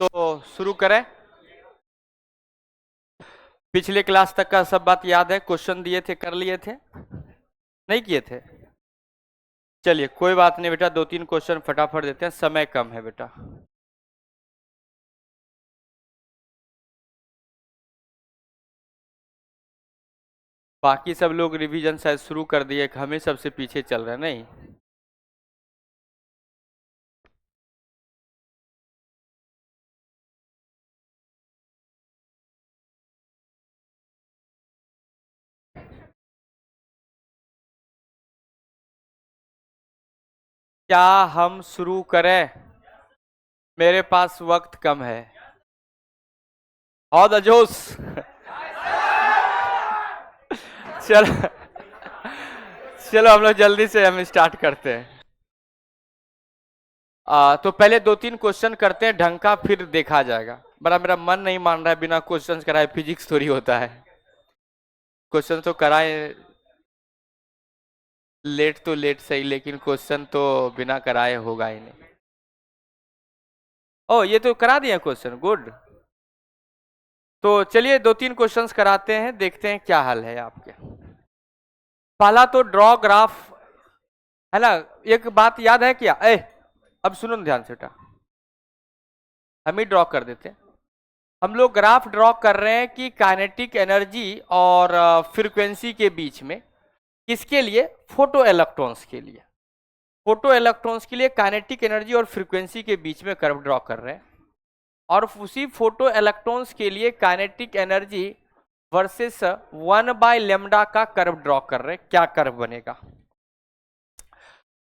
तो शुरू करें। पिछले क्लास तक का सब बात याद है? क्वेश्चन दिए थे, कर लिए थे? नहीं किए थे? चलिए कोई बात नहीं बेटा, 2-3 क्वेश्चन फटाफट देते हैं, समय कम है बेटा। बाकी सब लोग रिवीजन शायद शुरू कर दिए, हम ही सबसे पीछे चल रहे हैं नहीं। क्या हम शुरू करें? मेरे पास वक्त कम है। और द जोश चलो चलो हम लोग जल्दी से हम स्टार्ट करते हैं। तो पहले 2-3 क्वेश्चन करते हैं ढंग का, फिर देखा जाएगा। बड़ा मेरा मन नहीं मान रहा है बिना क्वेश्चन कराए फिजिक्स थोड़ी होता है। क्वेश्चन तो कराए, लेट तो लेट सही, लेकिन क्वेश्चन तो बिना कराए होगा ही नहीं। ओ ये तो करा दिया क्वेश्चन, गुड। तो चलिए 2-3 क्वेश्चंस कराते हैं, देखते हैं क्या हाल है आपके। पहला तो ड्रॉ ग्राफ है ना। एक बात याद है क्या? अब सुनो ध्यान से बेटा, हम ही ड्रॉ कर देते हैं। हम लोग ग्राफ ड्रॉ कर रहे हैं कि काइनेटिक एनर्जी और फ्रीक्वेंसी के बीच में, किसके लिए? फोटो इलेक्ट्रॉन्स के लिए। फोटो इलेक्ट्रॉन्स के लिए काइनेटिक एनर्जी और फ्रीक्वेंसी के बीच में कर्व ड्रॉ कर रहे हैं, और उसी फोटो इलेक्ट्रॉन्स के लिए काइनेटिक एनर्जी वर्सेस 1/λ का कर्व ड्रॉ कर रहे हैं। क्या कर्व बनेगा?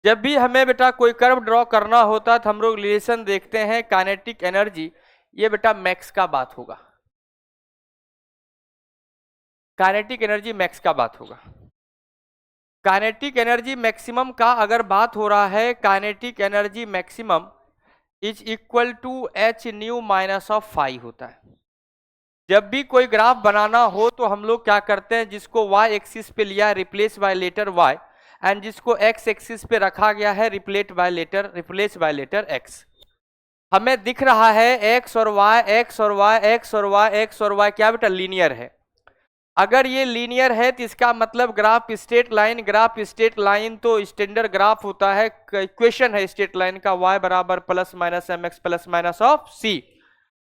जब भी हमें बेटा कोई कर्व ड्रॉ करना होता है तो हम लोग रिलेशन देखते हैं काइनेटिक एनर्जी। ये बेटा मैक्स का बात होगा, काइनेटिक एनर्जी मैक्स का बात होगा। काइनेटिक एनर्जी मैक्सिमम का अगर बात हो रहा है, kinetic energy maximum is equal to H nu minus of five होता है। जब भी कोई ग्राफ बनाना हो तो हम लोग क्या करते हैं, जिसको वाई एक्सिस पे लिया replace by letter Y, and जिसको एक्स एक्सिस पे रखा गया है रिप्लेस बाय लेटर एक्स। हमें दिख रहा है एक्स और वाई, एक्स और वाई, एक्स और वाई, एक्स और वाई, क्या बेटा? लीनियर है। अगर ये लीनियर है तो इसका मतलब graph straight line, graph straight line तो स्टैंडर्ड ग्राफ होता है, इक्वेशन है स्ट्रेट लाइन का, y बराबर plus minus M X plus minus of C.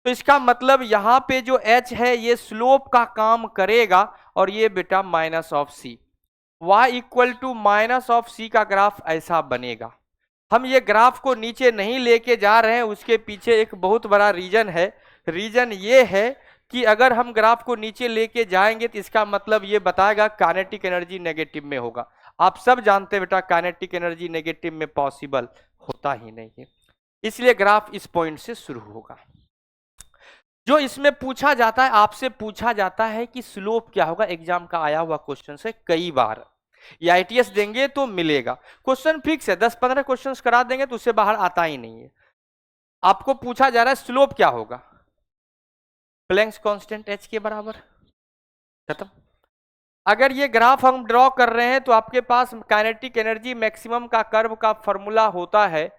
तो इसका मतलब यहाँ पे जो h है ये स्लोप का काम करेगा, और ये बेटा minus of C. y equal to minus of C का ग्राफ ऐसा बनेगा। हम ये ग्राफ को नीचे नहीं लेके जा रहे हैं, उसके पीछे एक बहुत बड़ा रीजन है। रीजन ये है कि अगर हम ग्राफ को नीचे लेके जाएंगे तो इसका मतलब ये बताएगा काइनेटिक एनर्जी नेगेटिव में होगा। आप सब जानते हैं बेटा काइनेटिक एनर्जी नेगेटिव में पॉसिबल होता ही नहीं है, इसलिए ग्राफ इस पॉइंट से शुरू होगा। जो इसमें पूछा जाता है, आपसे पूछा जाता है कि स्लोप क्या होगा। एग्जाम का आया हुआ क्वेश्चन से कई बार, ये आईटीएस देंगे तो मिलेगा। क्वेश्चन फिक्स है, 10-15 क्वेश्चन करा देंगे तो उससे बाहर आता ही नहीं है। आपको पूछा जा रहा है स्लोप क्या होगा, प्लैंक्स कांस्टेंट h के बराबर, खत्म। अगर ये ग्राफ हम ड्रॉ कर रहे हैं तो आपके पास काइनेटिक एनर्जी मैक्सिमम का कर्व का फॉर्मूला होता है,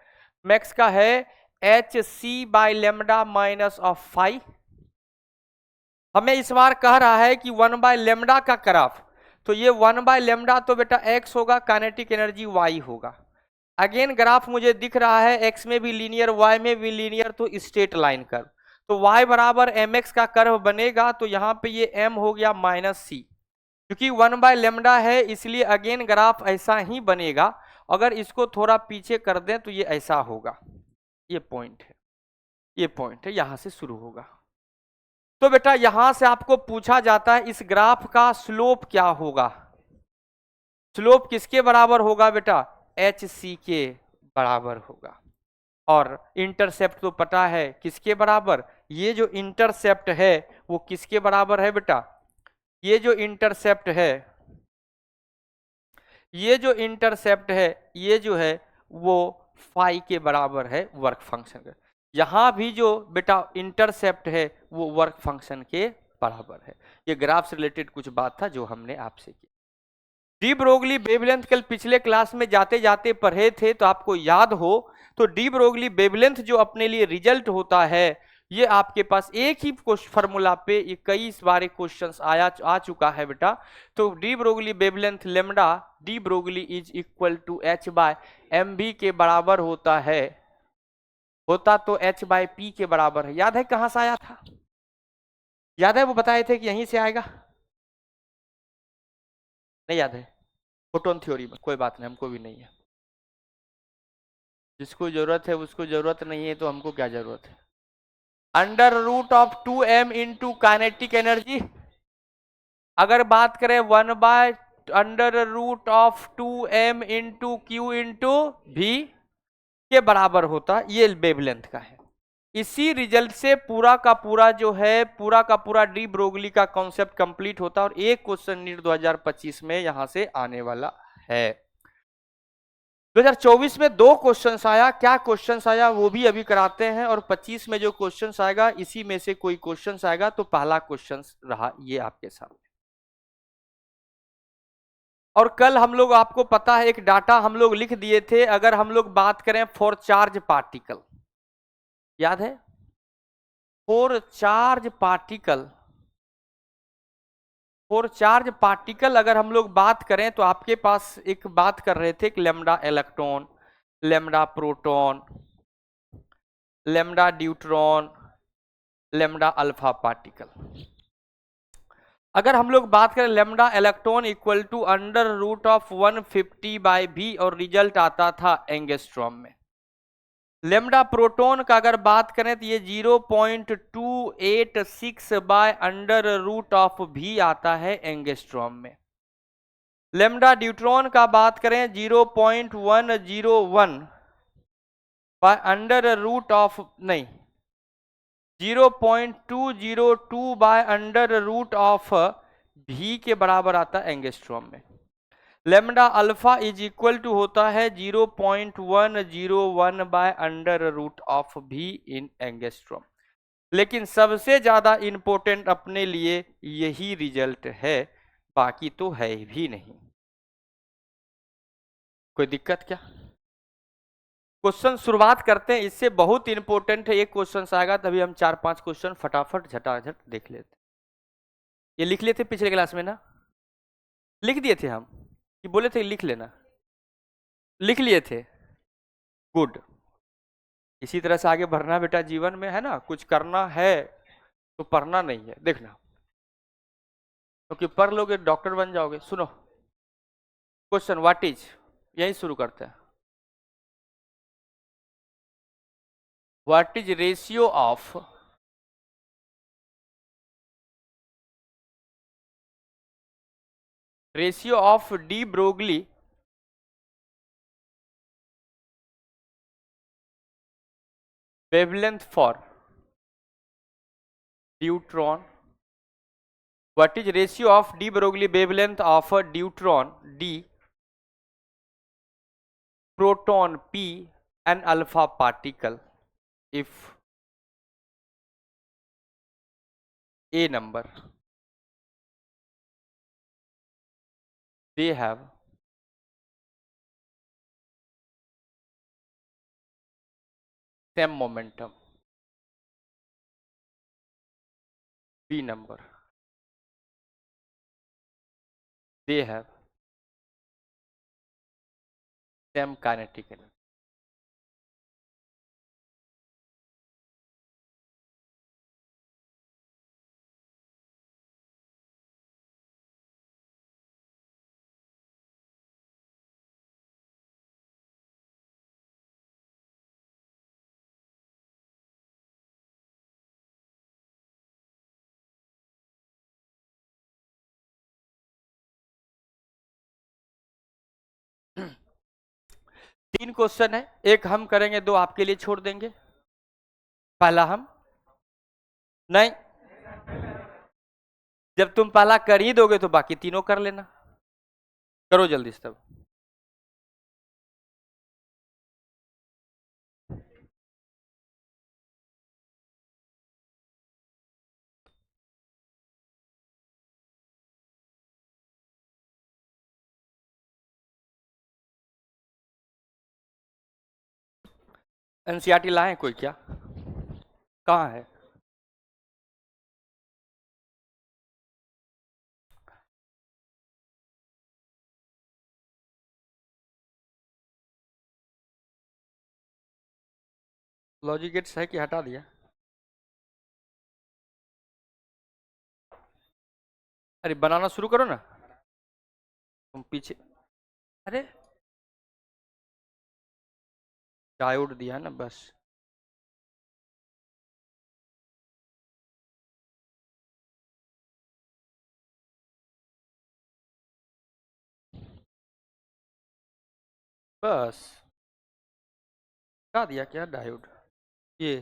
मैक्स का है H C by lambda minus of five. हमें इस बार कह रहा है कि 1/λ का ग्राफ, तो ये 1/λ तो बेटा x होगा, काइनेटिक एनर्जी y होगा। अगेन ग्राफ मुझे दिख रहा है x में भी लीनियर, y में भी लीनियर, तो स्ट्रेट लाइन कर्व, तो y बराबर mx का कर्व बनेगा। तो यहाँ पे ये m हो गया माइनस सी, क्योंकि 1/λ है इसलिए अगेन ग्राफ ऐसा ही बनेगा। अगर इसको थोड़ा पीछे कर दें तो ये ऐसा होगा। ये पॉइंट है, ये पॉइंट है, यहां से शुरू होगा। तो बेटा यहां से आपको पूछा जाता है इस ग्राफ का स्लोप क्या होगा। स्लोप किसके बराबर होगा बेटा? एच सी के बराबर होगा। और इंटरसेप्ट तो पता है किसके बराबर, ये जो इंटरसेप्ट है वो किसके बराबर है बेटा? ये जो इंटरसेप्ट है, ये जो इंटरसेप्ट है, ये जो है वो फाई के बराबर है वर्क फंक्शन का। यहां भी जो बेटा इंटरसेप्ट है वो वर्क फंक्शन के बराबर है। ये ग्राफ से रिलेटेड कुछ बात था जो हमने आपसे की। डी ब्रोगली वेवलेंथ कल पिछले क्लास में जाते जाते पढ़े थे, तो आपको याद हो तो डी ब्रोगली वेवलेंथ जो अपने लिए रिजल्ट होता है ये आपके पास एक ही फॉर्मूला पे ये कई बार क्वेश्चन आ चुका है बेटा। तो de Broglie wavelength lambda de Broglie is equal to H by M V के बराबर होता है, होता तो एच बाय पी के बराबर है। याद है कहां से आया था? याद है वो बताए थे कि यहीं से आएगा? नहीं याद है? फोटोन थ्योरी में कोई बात नहीं, हमको भी नहीं है। जिसको जरूरत है उसको जरूरत नहीं है, तो हमको क्या जरूरत है? Under root of 2m into kinetic energy, अगर बात करें 1/√2m into q into we के बराबर होता, ये वेवलेंथ का है। इसी रिजल्ट से पूरा का पूरा जो है, पूरा का पूरा डी ब्रोगली का कॉन्सेप्ट कंप्लीट होता और एक क्वेश्चन नीट 2025 में यहां से आने वाला है। 2024 में 2 क्वेश्चंस आया, क्या क्वेश्चंस आया वो भी अभी कराते हैं, और 25 में जो क्वेश्चंस आएगा इसी में से कोई क्वेश्चंस आएगा। तो पहला क्वेश्चंस रहा ये आपके सामने। और कल हम लोग, आपको पता है, एक डाटा हम लोग लिख दिए थे। अगर हम लोग बात करें फॉर चार्ज पार्टिकल, याद है? For charge particle, for charge particle अगर हम लोग बात करें तो आपके पास एक बात कर रहे थे कि lambda electron, lambda proton, lambda deuteron, lambda alpha particle. अगर हम लोग बात करें lambda electron equal to √150/v और रिजल्ट आता था एंगस्ट्रॉम में। लेमडा प्रोटॉन का अगर बात करें तो ये 0.286/√v आता है एंगस्ट्रॉम में। लेमडा ड्यूट्रॉन का बात करें 0.101 नहीं 0.202/√v के बराबर आता है एंगस्ट्रॉम में। Lambda alpha is equal to होता है 0.101/√v इन एंगस्ट्रॉम। लेकिन सबसे ज्यादा इंपॉर्टेंट अपने लिए यही रिजल्ट है, बाकी तो है भी नहीं। कोई दिक्कत क्या? क्वेश्चन शुरुआत करते हैं इससे, बहुत इंपॉर्टेंट है। एक क्वेश्चन आएगा तभी हम 4-5 क्वेश्चन फटाफट झटाझट देख लेते। ये लिख लेते पिछले क्लास में ना, लिख दिए थे हम कि बोले थे लिख लेना? लिख लिए थे, गुड। इसी तरह से आगे बढ़ना बेटा जीवन में, है ना? कुछ करना है तो पढ़ना नहीं है, देखना, क्योंकि पढ़ लोगे डॉक्टर बन जाओगे। सुनो क्वेश्चन, व्हाट इज, यही शुरू करते हैं। What is ratio of de Broglie wavelength for deuteron? What is ratio of de Broglie wavelength of a deuteron D, proton P and alpha particle if A number they have same momentum, B number they have same kinetic energy? तीन question है, एक हम करेंगे, दो आपके लिए छोड़ देंगे। पहला हम नहीं, जब तुम पहला कर ही दोगे तो बाकी तीनों कर लेना। करो जल्दी से तब। एनसीईआरटी लाए कोई क्या? कहाँ है? लॉजिक गेट्स है कि हटा दिया? अरे बनाना शुरू करो ना तुम पीछे। अरे डायोड दिया ना बस। बस हटा दिया क्या डायोड? ये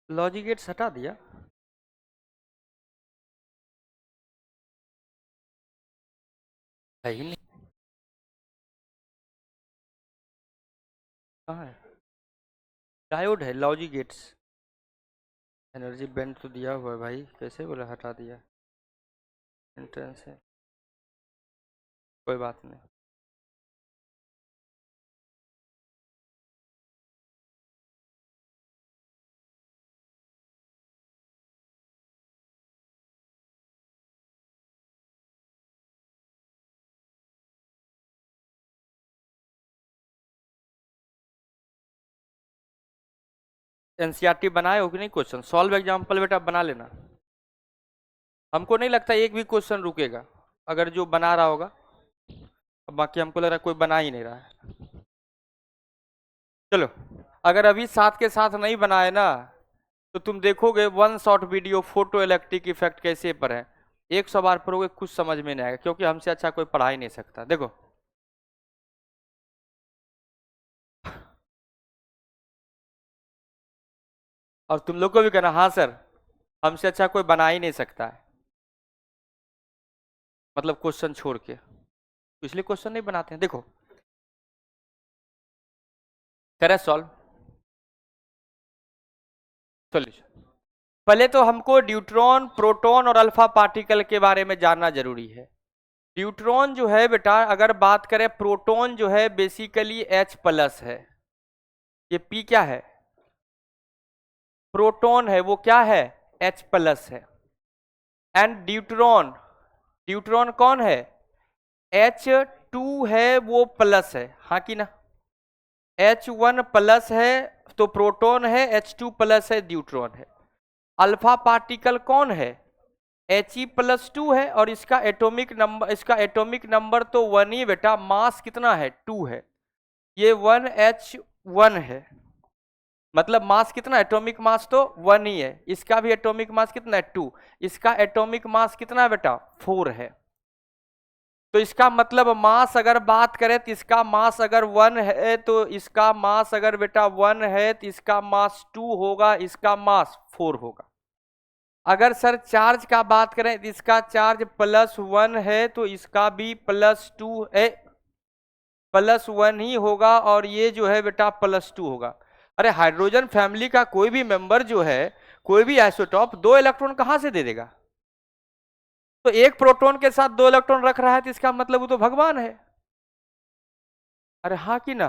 लॉजिक गेट्स हटा दिया। है ही नहीं। कहाँ है? डायोड है लॉजिक गेट्स। एनर्जी बैंड तो दिया हुआ है भाई, कैसे बोला हटा दिया? एंट्रेंस है, कोई बात नहीं। एनसीईआरटी बनाए हो कि नहीं? क्वेश्चन सॉल्व एग्जाम्पल बेटा बना लेना। हमको नहीं लगता एक भी क्वेश्चन रुकेगा अगर जो बना रहा होगा। बाकी हमको लग रहा है कोई बना ही नहीं रहा है। चलो, अगर अभी साथ के साथ नहीं बनाए ना तो तुम देखोगे one shot video photo electric effect कैसे पर है। 100 बार पढ़ोगे कुछ समझ में नहीं आएगा, क्योंकि हमसे अच्छा कोई पढ़ा ही नहीं सकता। देखो और तुम लोग को भी कहना हाँ सर हमसे अच्छा कोई बना ही नहीं सकता है, मतलब क्वेश्चन छोड़ के, इसलिए क्वेश्चन नहीं बनाते हैं। देखो करें सॉल्व सॉल्यूशन। पहले तो हमको ड्यूट्रॉन प्रोटॉन और अल्फा पार्टिकल के बारे में जानना जरूरी है। ड्यूट्रॉन जो है बेटा, अगर बात करें, प्रोटॉन जो है बेसिकली H+ है। ये P क्या है? प्रोटॉन है, वो क्या है? H+ है। एंड ड्यूट्रॉन, ड्यूट्रॉन कौन है? H2 है, वो प्लस है, हाँ कि ना? H1+ है तो प्रोटॉन है, H2+ है ड्यूट्रॉन है। अल्फा पार्टिकल कौन है? He+2 है और इसका एटॉमिक नंबर तो 1 ही बेटा। मास कितना है? 2 है। ये 1H1 है, मतलब मास कितना? एटॉमिक मास तो 1 ही है। इसका भी एटॉमिक मास कितना है? 2। इसका एटॉमिक मास कितना है बेटा? 4 है। तो इसका मतलब मास अगर बात करें तो इसका मास अगर 1 है तो इसका मास अगर बेटा 1 है तो इसका मास 2 होगा, इसका मास 4 होगा। अगर सर चार्ज का बात करें तो इसका चार्ज +1 है तो इसका भी +1 ही होगा, और ये जो है बेटा +2 होगा। अरे हाइड्रोजन फैमिली का कोई भी मेंबर जो है, कोई भी आइसोटॉप 2 इलेक्ट्रॉन कहां से दे देगा? तो एक प्रोटॉन के साथ 2 इलेक्ट्रॉन रख रहा है तो इसका मतलब वो तो भगवान है। अरे हाँ कि ना?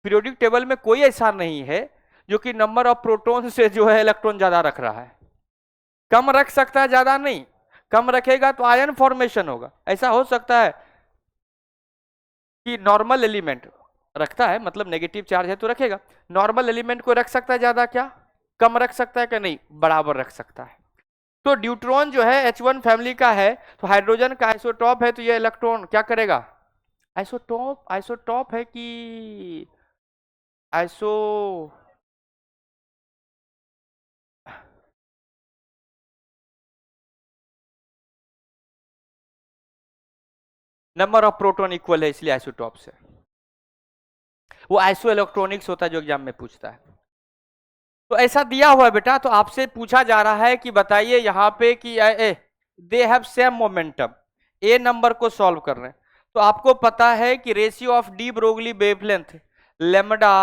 पीरियोडिक टेबल में कोई ऐसा नहीं है जो कि नंबर ऑफ प्रोटॉन से जो है इलेक्ट्रॉन ज्यादा रख रहा है। कम रख सकता है, ज्यादा नहीं। कम रखेगा तो आयन फॉर्मेशन होगा। ऐसा हो सकता है कि नॉर्मल एलिमेंट रखता है, मतलब नेगेटिव चार्ज है तो रखेगा। नॉर्मल एलिमेंट को रख सकता है ज्यादा, क्या कम रख सकता है? क्या नहीं, बराबर रख सकता है। तो ड्यूट्रॉन जो है H1 फैमिली का है, तो हाइड्रोजन का आइसोटॉप है, तो ये इलेक्ट्रॉन क्या करेगा? आइसोटॉप, आइसोटॉप है कि iso, number of proton equal है इसलिए आइसोटॉप से। वो आइसो इलेक्ट्रॉनिक्स होता है जो एग्जाम में पूछता है। तो ऐसा दिया हुआ है बेटा, तो आपसे पूछा जा रहा है कि बताइए यहाँ पे कि they have same momentum. A number को सॉल्व कर रहे हैं तो आपको पता है कि ratio of de Broglie wavelength lambda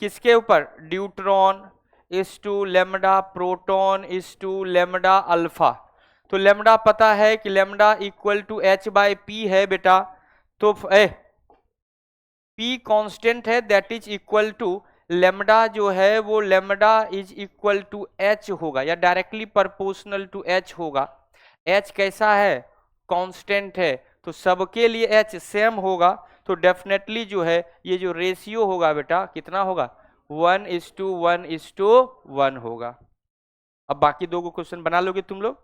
किसके ऊपर? Deuteron is to lambda proton is to lambda alpha. तो लेमडा पता है कि लेमडा इक्वल टू H/P है बेटा। तो P कांस्टेंट है, that is equal to lambda जो है वो lambda is equal to H होगा, या डायरेक्टली प्रोपोर्शनल टू H होगा। H कैसा है? कांस्टेंट है, तो सबके लिए H सेम होगा। तो डेफिनेटली जो है ये जो रेशियो होगा बेटा कितना होगा, 1:1:1 होगा। अब बाकी दो को क्वेश्चन बना लोगे तुम लोग।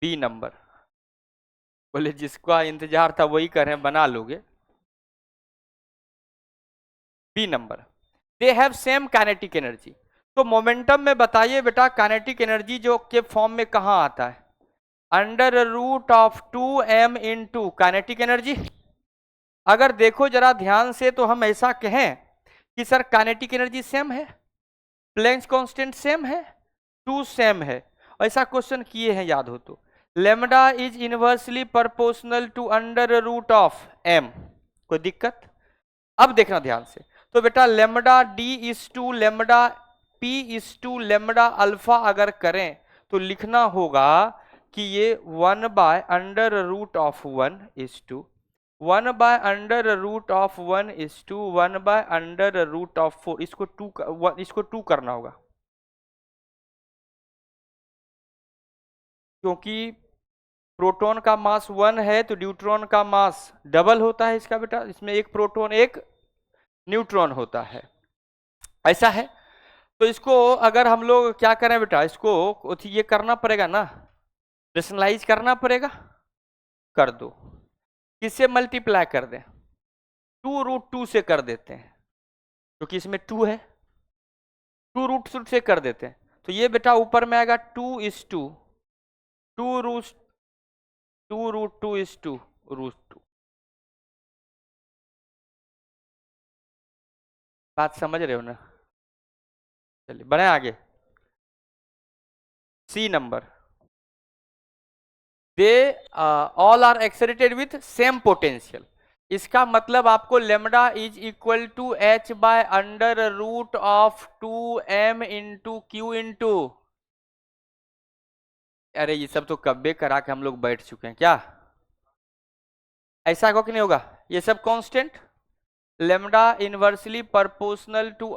बी नंबर, बोले जिसका इंतजार था वही कर रहे हैं, बना लोगे। B number, they have same kinetic energy. तो मोमेंटम में बताइए बेटा काइनेटिक एनर्जी जो के फॉर्म में कहां आता है, √2m इंटू काइनेटिक एनर्जी। अगर देखो जरा ध्यान से तो हम ऐसा कहें कि सर काइनेटिक एनर्जी सेम है, प्लैंक्स कांस्टेंट सेम है, 2 सेम है, ऐसा क्वेश्चन किए हैं याद हो तो। Lambda is inversely proportional to √m, कोई दिक्कत? अब देखना ध्यान से, तो बेटा lambda d is to lambda p is to lambda alpha अगर करें तो लिखना होगा कि ये 1/√1 इज टू 1/√1 इज टू 1/√4, इसको 2 करना होगा, क्योंकि प्रोटॉन का मास 1 है तो न्यूट्रॉन का मास डबल होता है इसका बेटा, इसमें एक प्रोटॉन एक न्यूट्रॉन होता है, ऐसा है। तो इसको अगर हम लोग क्या करें बेटा, इसको ये करना पड़ेगा ना, रेशनलाइज करना पड़ेगा, कर दो। किससे मल्टीप्लाई कर दें, 2√2 से कर देते हैं, क्योंकि इसमें 2 है, 2√2 से कर देते हैं। तो ये बेटा ऊपर में आएगा 2:2, 2√2 इज टू √2। बात समझ रहे हो ना? चलिए बढ़े आगे। C number, they all are excited with same potential. इसका मतलब आपको lambda is equal to h/√2m into q into, अरे ये सब तो कब्बे करा के हम लोग बैठ चुके हैं क्या, ऐसा होगा कि नहीं होगा? ये सब constant, lambda inversely proportional to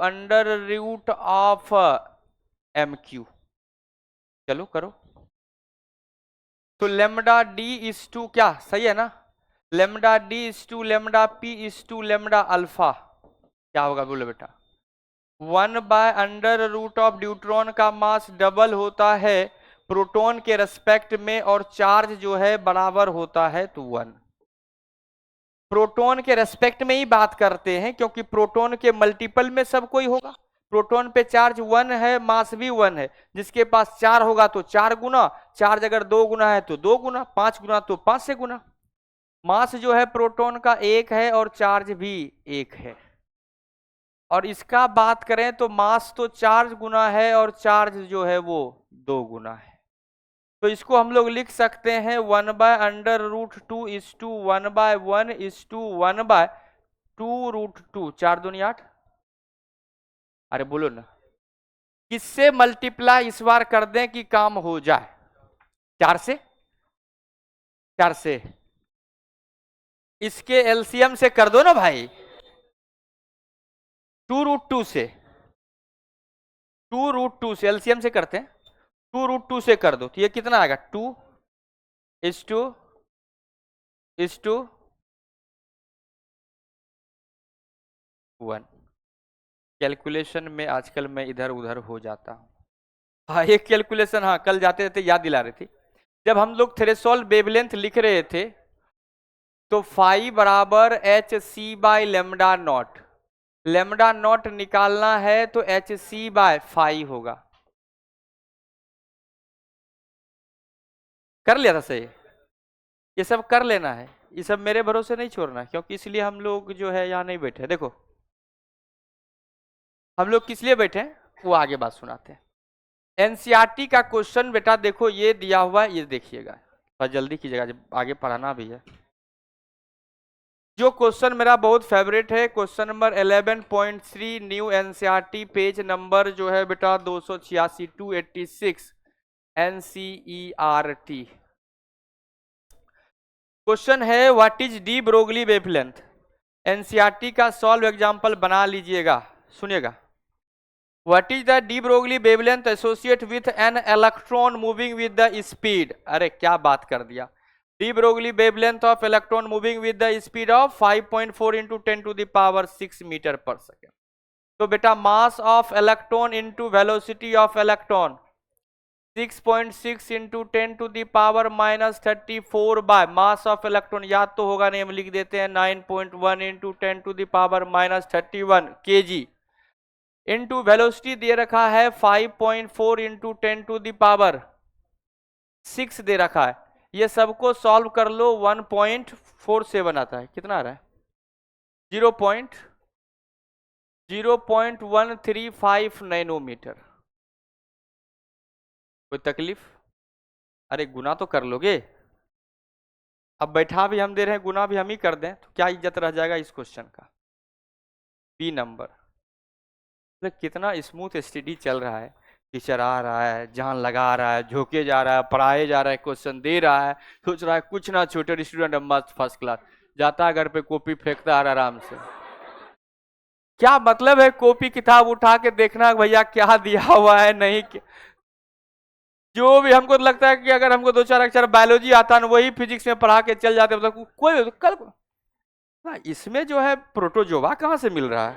√m²। चलो करो, तो लेमडा डी इज टू क्या सही है ना, lambda d is to lambda p is to lambda alpha, क्या होगा बोलो बेटा, 1/√ऑफ न्यूट्रॉन का मास डबल होता है प्रोटॉन के रेस्पेक्ट में और चार्ज जो है बराबर होता है तो 1। प्रोटॉन के रेस्पेक्ट में ही बात करते हैं क्योंकि प्रोटॉन के मल्टीपल में सब कोई होगा। प्रोटॉन पे चार्ज 1 है, मास भी 1 है, जिसके पास 4 होगा तो 4 गुना, चार्ज अगर 2 गुना है तो 2 गुना, 5 गुना तो 5 से गुना। मास जो है प्रोटॉन का 1 है और चार्ज भी 1 है, और इसका बात करें तो मास तो 4 गुना है और चार्ज जो है वो 2 गुना है। तो इसको हम लोग लिख सकते हैं 1/√2 इज टू 1/1 इज टू 1/2√2, 4 दूनी 8। अरे बोलो ना, किससे मल्टीप्लाई इस बार कर दें कि काम हो जाए, 4 से, 4 से, इसके एलसीएम से कर दो ना भाई, 2√2 से, 2√2 से एलसीएम से करते हैं, 2√2 से कर दो तो ये कितना आएगा, 2:1। कैलकुलेशन में आजकल मैं इधर उधर हो जाता हूं। हाँ एक कैलकुलेशन, हाँ कल जाते थे याद दिला रही थी, जब हम लोग थ्रेशोल्ड वेवलेंथ लिख रहे थे तो फाई बराबर hc/λ0, लेमडा नॉट निकालना है तो hc/फाई होगा। कर लिया था सही, ये सब कर लेना है, ये सब मेरे भरोसे नहीं छोड़ना, क्योंकि इसलिए हम लोग जो है यहाँ नहीं बैठे। देखो हम लोग किस लिए बैठे हैं वो आगे बात सुनाते हैं। एनसीईआरटी का क्वेश्चन बेटा देखो ये दिया हुआ है, ये देखिएगा, थोड़ा जल्दी कीजिएगा, जब आगे पढ़ाना भी है। जो क्वेश्चन मेरा बहुत फेवरेट है, question number 11.3 new NCERT, page number जो है बेटा 286 286 एनसीईआरटी। क्वेश्चन है what is de Broglie wavelength. NCERT का सॉल्व एग्जांपल बना लीजिएगा, सुनिएगा। What is the de Broglie wavelength associate with an electron moving with the speed, अरे क्या बात कर दिया, de Broglie wavelength of electron moving with the speed of 5.4 into 10⁻6 metre per second. तो बेटा mass of electron into velocity of electron 6.6 into 10⁻−34 by mass of electron, याद तो होगा नहीं, हम लिख देते हैं 9.1 इंटू 10⁻−31 kg इंटू वेलोसिटी दे रखा है 5.4 इंटू 10⁻6 दे रखा है। ये सबको सॉल्व कर लो, 1.47 आता है। कितना आ रहा है? 0.135 नैनोमीटर। कोई तकलीफ? अरे गुना तो कर लोगे। अब बैठा भी हम दे रहे हैं, गुना भी हम ही कर दें तो क्या इज्जत रह जाएगा इस क्वेश्चन का। B number. तो कितना स्मूथ स्टडी चल रहा है, टीचर आ रहा है, जान लगा रहा है, झोंके जा रहा है, पढ़ाए जा रहा है, क्वेश्चन दे रहा है, सोच रहा है कुछ ना छोटे स्टूडेंट मस्त फर्स्ट क्लास, जाता है घर पे कॉपी फेंकता है आराम से। क्या मतलब है कॉपी किताब उठा के देखना भैया क्या दिया हुआ है नहीं क्या? जो भी हमको लगता है कि अगर हमको 2-4 अक्षर बायोलॉजी आता है ना, वही फिजिक्स में पढ़ा के चल जाते, मतलब कोई कल इसमें जो है प्रोटोजोवा कहां से मिल रहा है?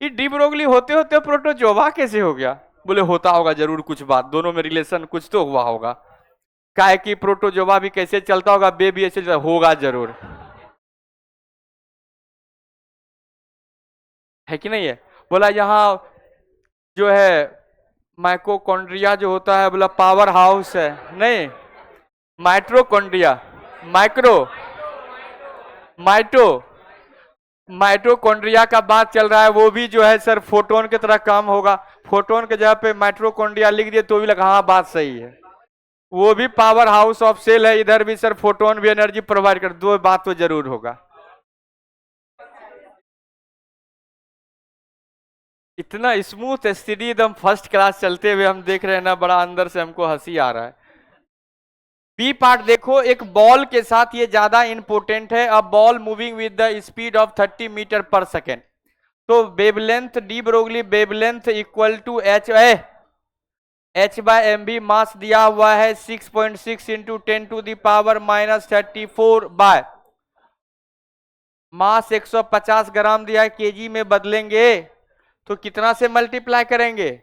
ये डी ब्रोगली होते होते प्रोटोजोवा कैसे हो गया? बोले होता होगा जरूर कुछ बात, दोनों में रिलेशन कुछ तो हुआ होगा। काहे कि प्रोटोजोवा भी कैसे चलता होगा, बे भी ऐसे होगा जरूर, है कि नहीं है? बोला यहाँ जो है माइटोकॉन्ड्रिया जो होता है, बोला पावर हाउस है, नहीं माइट्रोकॉन्ड्रिया, माइक्रो माइटो माइटोकॉन्ड्रिया का बात चल रहा है, वो भी जो है सर फोटोन की तरह काम होगा। फोटोन के जगह पे माइट्रोकॉन्ड्रिया लिख दिए तो भी लगा हाँ बात सही है। वो भी पावर हाउस ऑफ सेल है, इधर भी सर फोटोन भी एनर्जी प्रोवाइड कर, दो बात तो जरूर होगा। इतना स्मूथ स्टडी एकदम फर्स्ट क्लास चलते हुए हम देख रहे हैं ना, बड़ा अंदर से हमको हंसी आ रहा है। बी पार्ट देखो, एक बॉल के साथ ये ज्यादा इंपोर्टेंट है। A ball moving with the speed of 30 metre per second. तो wavelength de Broglie wavelength equal to h/mv mass दिया हुआ है 6.6 इंटू 10⁻−34 बाय मास 150 ग्राम दिया है, केजी में बदलेंगे तो कितना से मल्टीप्लाई करेंगे?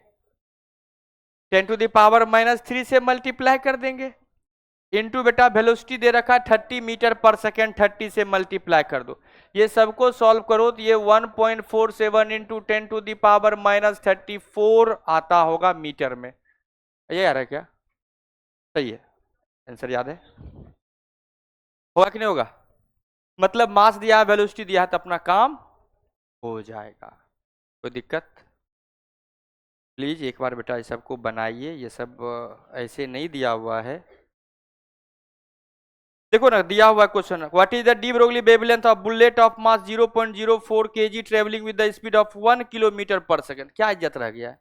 10⁻³ से मल्टीप्लाई कर देंगे। इंटू बेटा वेलोसिटी दे रखा है 30 मीटर पर सेकेंड, 30 से मल्टीप्लाई कर दो। ये सबको सॉल्व करो तो ये 1.47 इंटू 10⁻34 आता होगा मीटर में। ये आ रहा है क्या? सही है, आंसर याद है। होगा कि नहीं होगा? मतलब मास दिया है, वेलोसिटी दिया है, तो अपना काम हो जाएगा। कोई दिक्कत? प्लीज एक बार बेटा ये सबको बनाइए, ये सब ऐसे नहीं दिया हुआ है। देखो ना दिया हुआ question, what is the de Broglie wavelength of bullet of mass 0.04 kg travelling with the speed of 1 kilometre per second. क्या इज्जत रह गया है?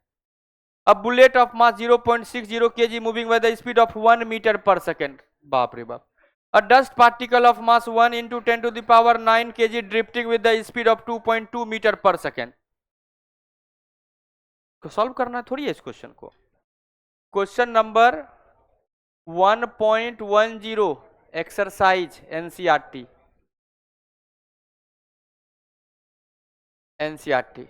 अब bullet of mass 0.60 kg moving with the speed of 1 metre per second. बाप रे बाप। A dust particle of mass 1 into 10⁹ kg drifting with the speed of 2.2 metre per second. को सॉल्व करना थोड़ी है इस क्वेश्चन को। Question number 1.10 exercise NCERT NCERT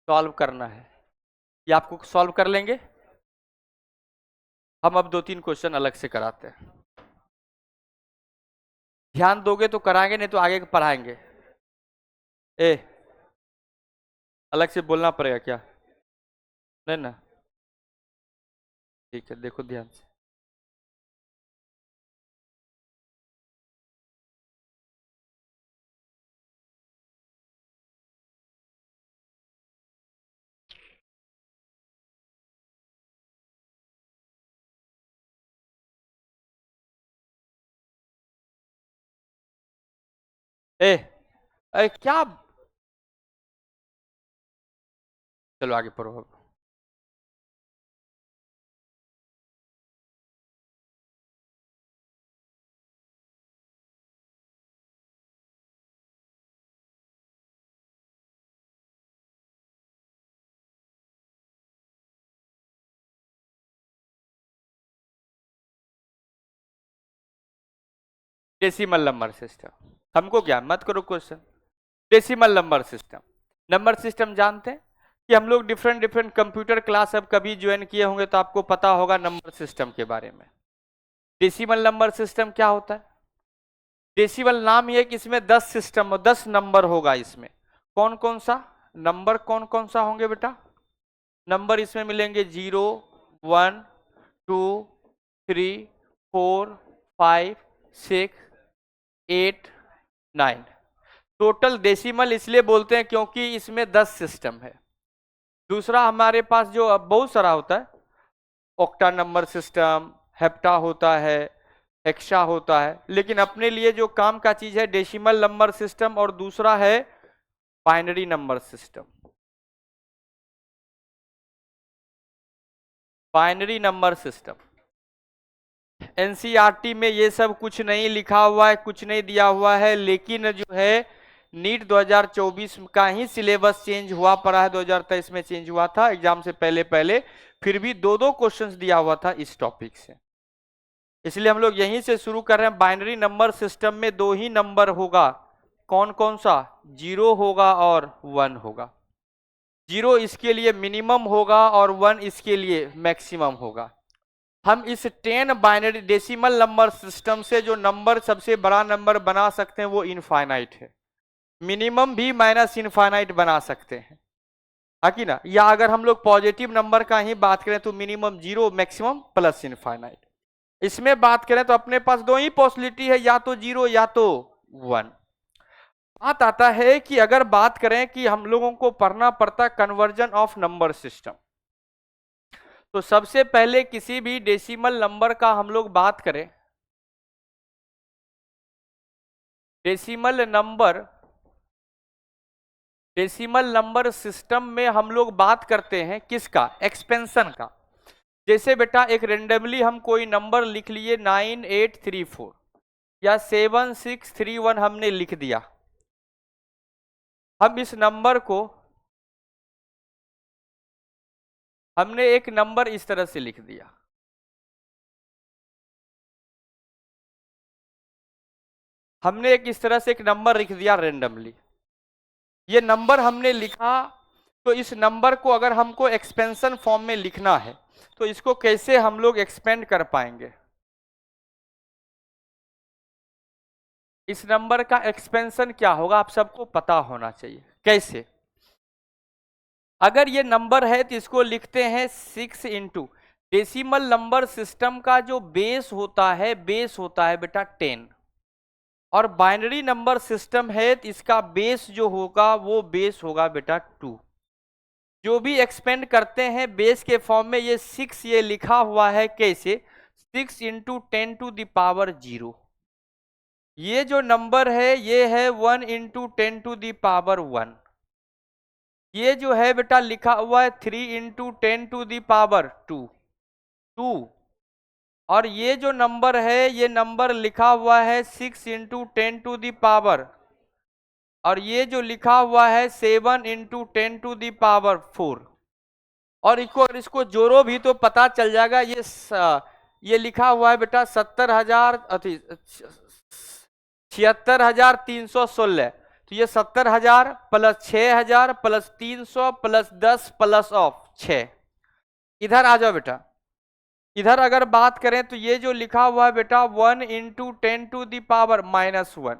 solve करना है। ये आपको सॉल्व कर लेंगे। हम अब 2-3 क्वेश्चन अलग से कराते हैं। ध्यान दोगे तो कराएंगे, नहीं तो आगे पढ़ाएंगे। ए अलग से बोलना पड़ेगा क्या? नहीं ना? ठीक है, देखो ध्यान से। क्या? चलो आगे पढ़ो अब। Decimal number system. हमको क्या, मत करो question. Decimal number system, number system जानते हैं कि हम लोग डिफरेंट डिफरेंट कंप्यूटर क्लास अब कभी ज्वाइन किए होंगे तो आपको पता होगा नंबर सिस्टम के बारे में। डेसिमल नंबर सिस्टम क्या होता है? डेसिमल नाम ये कि इसमें 10 सिस्टम 10 नंबर होगा। इसमें कौन कौन सा नंबर, कौन कौन सा होंगे बेटा? नंबर इसमें मिलेंगे 0, 1, 2, 3, 4, 5, 6, 8, 9। टोटल डेसिमल इसलिए बोलते हैं क्योंकि इसमें 10 सिस्टम है। दूसरा हमारे पास जो अब बहुत सारा होता है, ऑक्टा नंबर सिस्टम, हेप्टा होता है, हेक्सा होता है, लेकिन अपने लिए जो काम का चीज है डेसिमल नंबर सिस्टम, और दूसरा है binary number system. Binary number system NCERT में ये सब कुछ नहीं लिखा हुआ है, कुछ नहीं दिया हुआ है, लेकिन जो है नीट 2024 का ही सिलेबस चेंज हुआ पड़ा है। 2023 में चेंज हुआ था एग्जाम से पहले पहले, फिर भी दो दो क्वेश्चंस दिया हुआ था इस टॉपिक से, इसलिए हम लोग यहीं से शुरू कर रहे हैं। बाइनरी नंबर सिस्टम में दो ही नंबर होगा, कौन कौन सा? 0 होगा और 1 होगा। 0 इसके लिए मिनिमम होगा और 1 इसके लिए मैक्सिमम होगा। हम इस 10 बाइनरी डेसिमल नंबर सिस्टम से जो नंबर सबसे बड़ा नंबर बना सकते हैं वो इनफाइनाइट है। मिनिमम भी माइनस इनफाइनाइट बना सकते हैं, है कि ना? या अगर हम लोग पॉजिटिव नंबर का ही बात करें तो मिनिमम 0, मैक्सिमम प्लस इनफाइनाइट। इसमें बात करें तो अपने पास दो ही पॉसिबिलिटी है, या तो 0 या तो 1। बात आता है कि अगर बात करें कि हम लोगों को पढ़ना पड़ता कन्वर्जन ऑफ नंबर सिस्टम, तो सबसे पहले किसी भी डेसिमल नंबर का हम लोग बात करें, डेसिमल नंबर सिस्टम में हम लोग बात करते हैं किसका? एक्सपेंशन का। जैसे बेटा एक रेंडमली हम कोई नंबर लिख लिए 9834 या 7631 हमने लिख दिया। हम इस नंबर को हमने एक नंबर इस तरह से लिख दिया, हमने एक इस तरह से एक नंबर लिख दिया रेंडमली। ये नंबर हमने लिखा, तो इस नंबर को अगर हमको एक्सपेंशन फॉर्म में लिखना है तो इसको कैसे हम लोग एक्सपेंड कर पाएंगे? इस नंबर का एक्सपेंशन क्या होगा आप सबको पता होना चाहिए। कैसे? अगर ये नंबर है तो इसको लिखते हैं 6 इंटू डेसिमल नंबर सिस्टम का जो बेस होता है बेटा 10, और बाइनरी नंबर सिस्टम है तो इसका बेस जो होगा वो बेस होगा बेटा 2। जो भी एक्सपेंड करते हैं बेस के फॉर्म में, ये 6 ये लिखा हुआ है कैसे? 6 इंटू 10⁻0। ये जो नंबर है ये है 1 इंटू 10⁻1। ये जो है बेटा लिखा हुआ है 3 इंटू 10⁻2। और ये जो नंबर है ये नंबर लिखा हुआ है 6 इंटू 10⁻, और ये जो लिखा हुआ है 7 इंटू 10⁻4। और इसको जोड़ो भी तो पता चल जाएगा। ये लिखा हुआ है बेटा 70,000 76,316। तो ये 70,000 plus 6,000 plus 300 plus 10 plus of 6। इधर आ जाओ बेटा, इधर अगर बात करें तो ये जो लिखा हुआ है बेटा 1 इंटू 10⁻⁻1।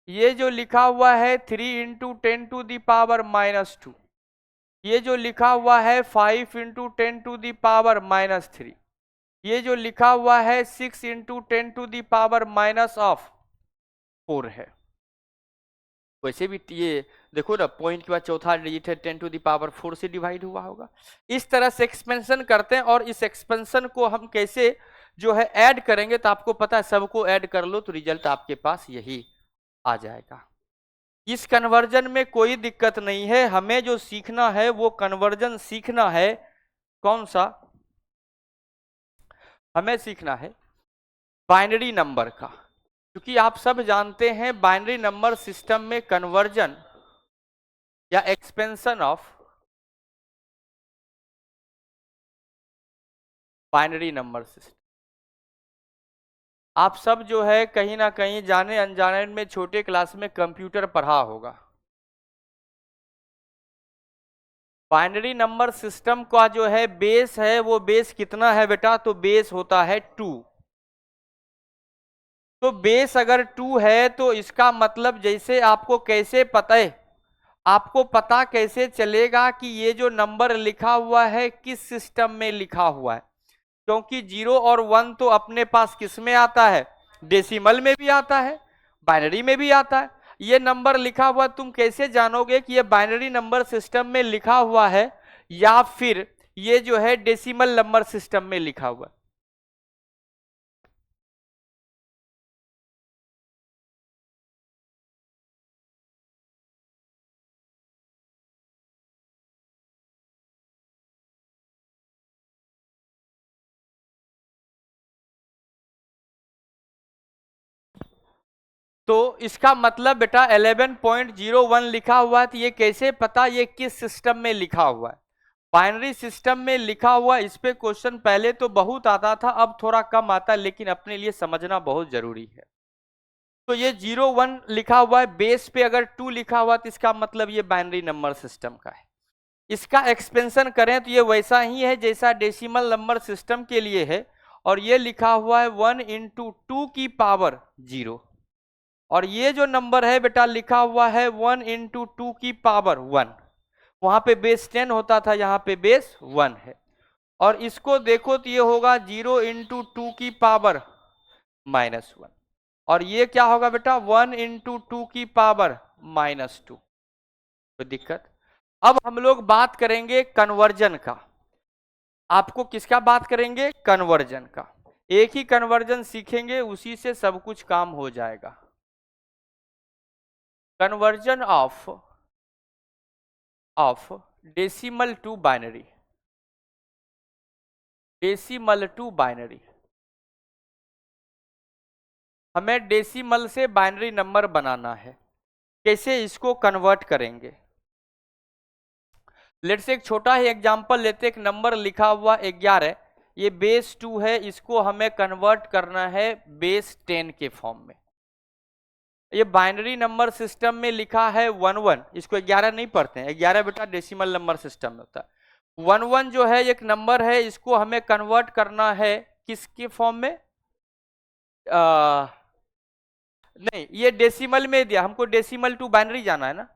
ये जो लिखा हुआ है 3 इंटू 10⁻⁻2। ये जो लिखा हुआ है 5 इंटू 10⁻⁻3। ये जो लिखा हुआ है 6 इंटू 10⁻⁻4 है। वैसे भी ये देखो ना, पॉइंट के बाद चौथा डिजिट है 10⁻4 से डिवाइड हुआ होगा। इस तरह से एक्सपेंशन करते हैं, और इस एक्सपेंशन को हम कैसे जो है ऐड करेंगे, तो आपको पता है सबको ऐड कर लो तो रिजल्ट आपके पास यही आ जाएगा। इस कन्वर्जन में कोई दिक्कत नहीं है, हमें जो सीखना है वो कन्वर्जन सीखना है। कौन सा? हमें सीखना है बाइनरी नंबर का, क्योंकि आप सब जानते हैं बाइनरी नंबर सिस्टम में कन्वर्जन या expansion of binary number system आप सब जो है कहीं ना कहीं जाने अनजाने में छोटे क्लास में कंप्यूटर पढ़ा होगा। बाइनरी नंबर सिस्टम का जो है बेस है, वो बेस कितना है बेटा? तो बेस होता है 2। तो बेस अगर 2 है तो इसका मतलब जैसे आपको कैसे पता है, आपको पता कैसे चलेगा कि ये जो नंबर लिखा हुआ है किस सिस्टम में लिखा हुआ है? क्योंकि 0 और 1 तो अपने पास किस में आता है? डेसिमल में भी आता है, बाइनरी में भी आता है। ये नंबर लिखा हुआ तुम कैसे जानोगे कि ये बाइनरी नंबर सिस्टम में लिखा हुआ है या फिर ये जो है डेसिमल नंबर सिस्टम में लिखा हुआ है? तो इसका मतलब बेटा 11.01 लिखा हुआ है, तो ये कैसे पता ये किस सिस्टम में लिखा हुआ है? बाइनरी सिस्टम में लिखा हुआ। इस पे क्वेश्चन पहले तो बहुत आता था, अब थोड़ा कम आता है, लेकिन अपने लिए समझना बहुत जरूरी है। तो ये 0 1 लिखा हुआ है, बेस पे अगर 2 लिखा हुआ तो इसका मतलब ये बाइनरी नंबर सिस्टम का है। इसका एक्सपेंशन करें तो ये वैसा ही है जैसा डेसिमल नंबर सिस्टम के लिए है, और ये लिखा हुआ है 1 × 2 की पावर 0। और ये जो नंबर है बेटा लिखा हुआ है 1 × 2 की पावर 1। वहां पे बेस 10 होता था, यहाँ पे बेस 1 है। और इसको देखो तो ये होगा 0 × 2 की पावर -1। और ये क्या होगा बेटा? 1 × 2 की पावर -2। कोई दिक्कत? अब हम लोग बात करेंगे कन्वर्जन का। आपको किसका बात करेंगे? कन्वर्जन का। एक ही कन्वर्जन सीखेंगे, उसी से सब कुछ काम हो जाएगा। Conversion of decimal to binary. Decimal to binary. हमें डेसिमल से बाइनरी नंबर बनाना है। कैसे इसको कन्वर्ट करेंगे? लेट्स से एक छोटा ही एग्जांपल लेते, एक नंबर लिखा हुआ 11, ये बेस 2 है, इसको हमें कन्वर्ट करना है बेस 10 के फॉर्म में। ये बाइनरी नंबर सिस्टम में लिखा है 1 1, इसको 11 नहीं पढ़ते हैं, 11 बेटा डेसिमल नंबर सिस्टम में होता है। 1 1 जो है एक नंबर है, इसको हमें कन्वर्ट करना है किसके फॉर्म में? नहीं, ये डेसिमल में दिया, हमको डेसिमल टू बाइनरी जाना है ना।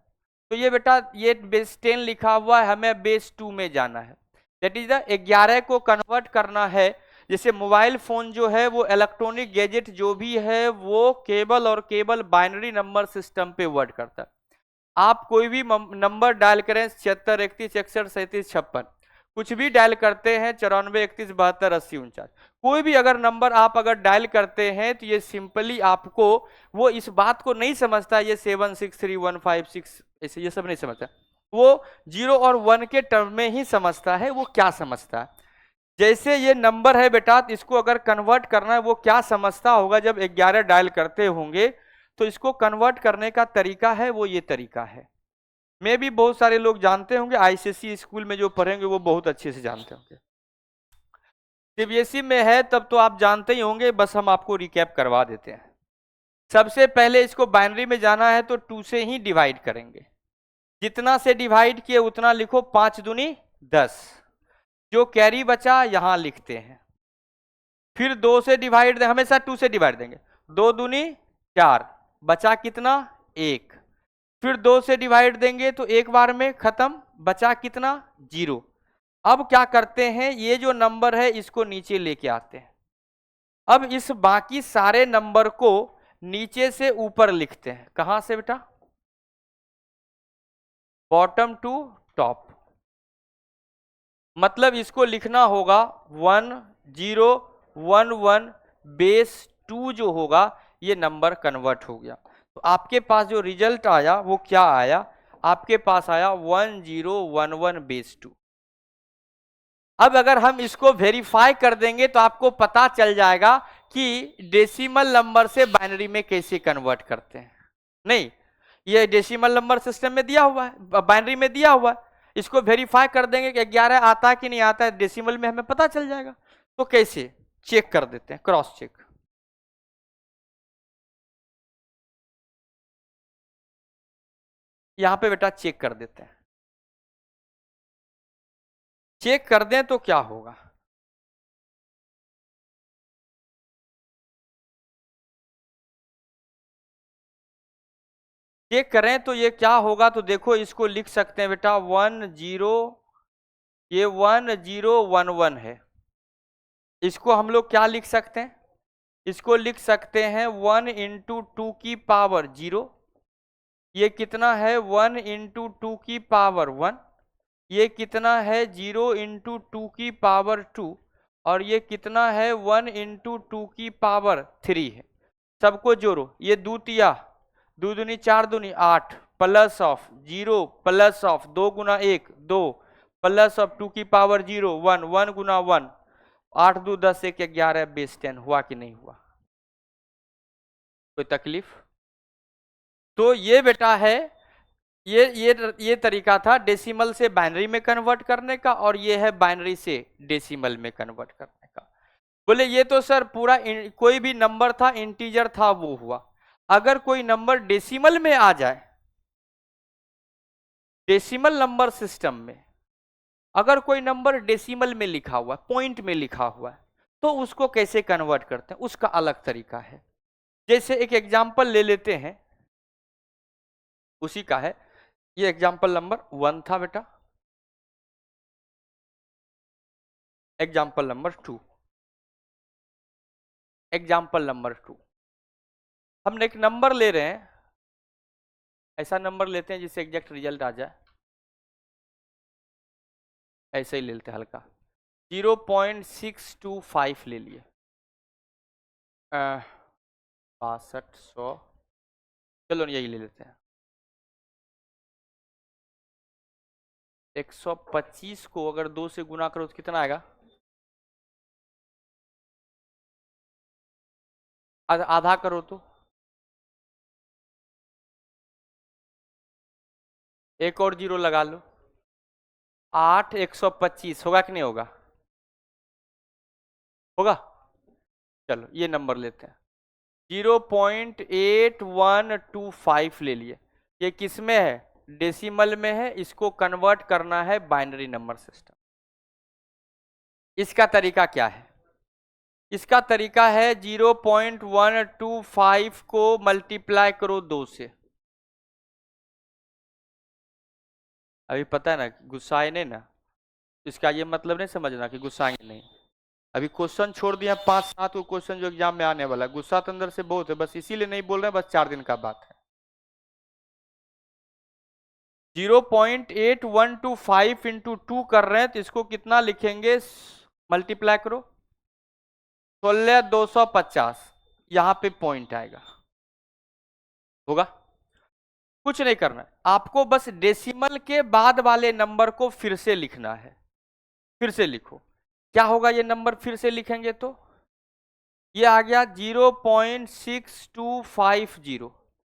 तो ये बेटा ये बेस 10 लिखा हुआ है, हमें बेस 2 में जाना है। दैट इज द 11 को कन्वर्ट करना है। जैसे मोबाइल फोन जो है वो इलेक्ट्रॉनिक गैजेट जो भी है वो केवल और केवल बाइनरी नंबर सिस्टम पे वर्क करता है। आप कोई भी नंबर डायल करें, 76 31 61 37 56, कुछ भी डायल करते हैं, 94 31 72 80 49, कोई भी अगर नंबर आप अगर डायल करते हैं तो ये सिंपली आपको, वो इस बात को नहीं समझता ये 763156 ऐसे ये सब नहीं समझता, वो 0 और 1 के टर्म में ही समझता है। वो क्या समझता है? जैसे ये नंबर है बेटा, इसको अगर कन्वर्ट करना है, वो क्या समझता होगा जब 11 डायल करते होंगे, तो इसको कन्वर्ट करने का तरीका है वो ये तरीका है। मैं भी बहुत सारे लोग जानते होंगे, आईसीएसई स्कूल में जो पढ़ेंगे वो बहुत अच्छे से जानते होंगे। सीबीएसई में है तब तो आप जानते ही होंगे, बस हम आपको रिकैप करवा देते हैं। सबसे पहले इसको बाइनरी में जाना है तो 2 से ही डिवाइड करेंगे। जितना से डिवाइड किए उतना लिखो, 5 दूनी 10, जो कैरी बचा यहां लिखते हैं। फिर 2 से डिवाइड, हमेशा 2 से डिवाइड देंगे, 2 दूनी 4, बचा कितना? 1। फिर 2 से डिवाइड देंगे तो एक बार में खत्म, बचा कितना? 0। अब क्या करते हैं, ये जो नंबर है इसको नीचे लेके आते हैं। अब इस बाकी सारे नंबर को नीचे से ऊपर लिखते हैं। कहां से बेटा? Bottom to top. मतलब इसको लिखना होगा 1 0 1 1 बेस 2 जो होगा ये नंबर कन्वर्ट हो गया। तो आपके पास जो रिजल्ट आया वो क्या आया? आपके पास आया 1011 बेस 2। अब अगर हम इसको वेरीफाई कर देंगे तो आपको पता चल जाएगा कि डेसिमल नंबर से बाइनरी में कैसे कन्वर्ट करते हैं। नहीं, ये डेसिमल नंबर सिस्टम में दिया हुआ है, बाइनरी में दिया हुआ है, इसको वेरीफाई कर देंगे कि 11 आता है कि नहीं आता है, डेसिमल में हमें पता चल जाएगा। तो कैसे चेक कर देते हैं, क्रॉस चेक। यहां पे बेटा चेक कर देते हैं, चेक कर दें तो क्या होगा। चेक करें तो ये क्या होगा, तो देखो इसको लिख सकते हैं बेटा 10, ये 1011 है। इसको हम लोग क्या लिख सकते हैं, इसको लिख सकते हैं 1 इंटू 2 की पावर 0, ये कितना है 1 इंटू 2 की पावर 1, ये कितना है 0 इंटू 2 की पावर 2, और ये कितना है 1 इंटू 2 की पावर 3 है। सबको जोड़ो, ये दूतिया, दो दूनी 4 दूनी 8, plus of 0 plus of 2 Guna 1 2, plus of 2 की पावर 0 1, 1 गुना 1, 8 2 10 1 11 बेस 10, हुआ कि नहीं हुआ, कोई तकलीफ। तो ये बेटा है, ये तरीका था डेसिमल से बाइनरी में कन्वर्ट करने का, और ये है बाइनरी से डेसिमल में कन्वर्ट करने का। बोले ये तो सर पूरा कोई भी नंबर था, इंटीजर था, वो हुआ। अगर कोई नंबर डेसिमल में आ जाए, डेसिमल नंबर सिस्टम में अगर कोई नंबर डेसिमल में लिखा हुआ है, पॉइंट में लिखा हुआ है, तो उसको कैसे कन्वर्ट करते हैं, उसका अलग तरीका है। जैसे एक एग्जाम्पल ले लेते हैं, उसी का है, ये एग्जाम्पल नंबर 1 था बेटा, एग्जाम्पल नंबर 2, एग्जाम्पल नंबर 2। हम एक नंबर ले रहे हैं, ऐसा नंबर लेते हैं जिससे एग्जैक्ट रिजल्ट आ जाए, ऐसे ही ले लेते हैं हल्का, 0.625 ले लिए, 6200, चलो यही ले लेते हैं। 125 को अगर 2 से गुना करो तो कितना आएगा, आधा करो तो, एक और 0 लगा लो, 8 125 होगा कि नहीं होगा, होगा। चलो ये नंबर लेते हैं, 0.8125 ले लिए, ये किस में है, डेसिमल में है, इसको कन्वर्ट करना है बाइनरी नंबर सिस्टम। इसका तरीका क्या है, इसका तरीका है 0.125 को मल्टीप्लाई करो 2 से। अभी पता है ना, गुस्साए नहीं ना, इसका ये मतलब नहीं समझना कि गुस्साएंगे नहीं। अभी क्वेश्चन छोड़ दिया 5-7 को क्वेश्चन जो एग्जाम में आने वाला है, गुस्सा तो अंदर से बहुत है, बस इसीलिए नहीं बोल रहे, बस 4 दिन का बात है। 0.8125 इंटू 2 कर रहे हैं, तो इसको कितना लिखेंगे, मल्टीप्लाई करो 16250, यहां पे पॉइंट आएगा, होगा। कुछ नहीं करना है आपको, बस डेसिमल के बाद वाले नंबर को फिर से लिखना है, फिर से लिखो, क्या होगा ये नंबर फिर से लिखेंगे तो ये आ गया 0.6250,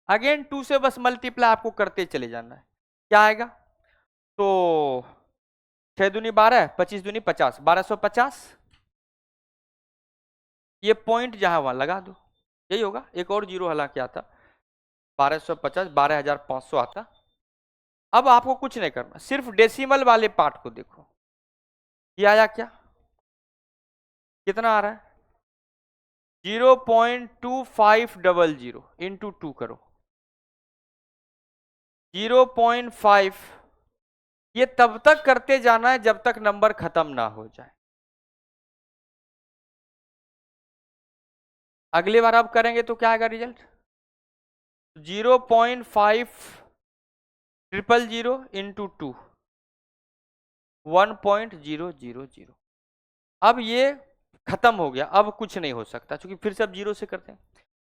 अगेन 2 से बस मल्टीप्लाई आपको करते चले जाना है, क्या आएगा, तो 6 दूनी 12, 25 दूनी 50, 1250, ये पॉइंट जहां वहां लगा दो, यही होगा। एक और 0 हालांकि आता, 1250 12500 आता। अब आपको कुछ नहीं करना, सिर्फ डेसिमल वाले पार्ट को देखो, ये आया क्या, कितना आ रहा है, 0.2500 इंटू 2 करो, 0.5, ये तब तक करते जाना है जब तक नंबर खत्म ना हो जाए। अगली बार आप करेंगे तो क्या आएगा रिजल्ट, 0.5000 इंटू 2, 1.000। अब ये खत्म हो गया, अब कुछ नहीं हो सकता, क्योंकि फिर से अब 0 से करते हैं।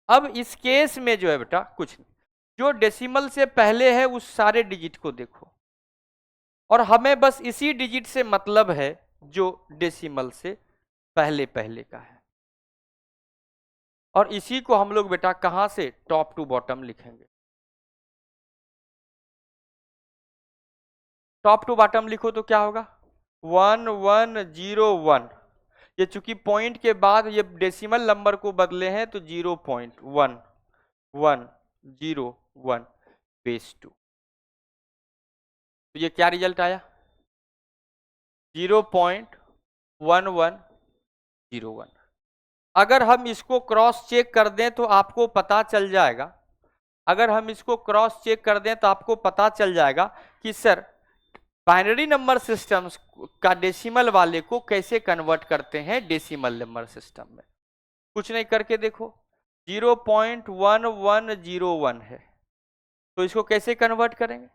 अब इस केस में जो है बेटा कुछ नहीं, जो डेसिमल से पहले है उस सारे डिजिट को देखो, और हमें बस इसी डिजिट से मतलब है जो डेसिमल से पहले पहले का है, और इसी को हम लोग बेटा कहां से टॉप टू बॉटम लिखेंगे, टॉप टू बॉटम लिखो तो क्या होगा 1101, ये चूंकि पॉइंट के बाद ये डेसिमल नंबर को बदले हैं तो 0.1101 बेस 2, तो ये क्या रिजल्ट आया? 0.1101। अगर हम इसको क्रॉस चेक कर दें तो आपको पता चल जाएगा, अगर हम इसको क्रॉस चेक कर दें तो आपको पता चल जाएगा कि सर बाइनरी नंबर सिस्टम्स का डेसिमल वाले को कैसे कन्वर्ट करते हैं डेसिमल नंबर सिस्टम में। कुछ नहीं, करके देखो। 0.1101 है, तो इसको कैसे कन्वर्ट करेंगे?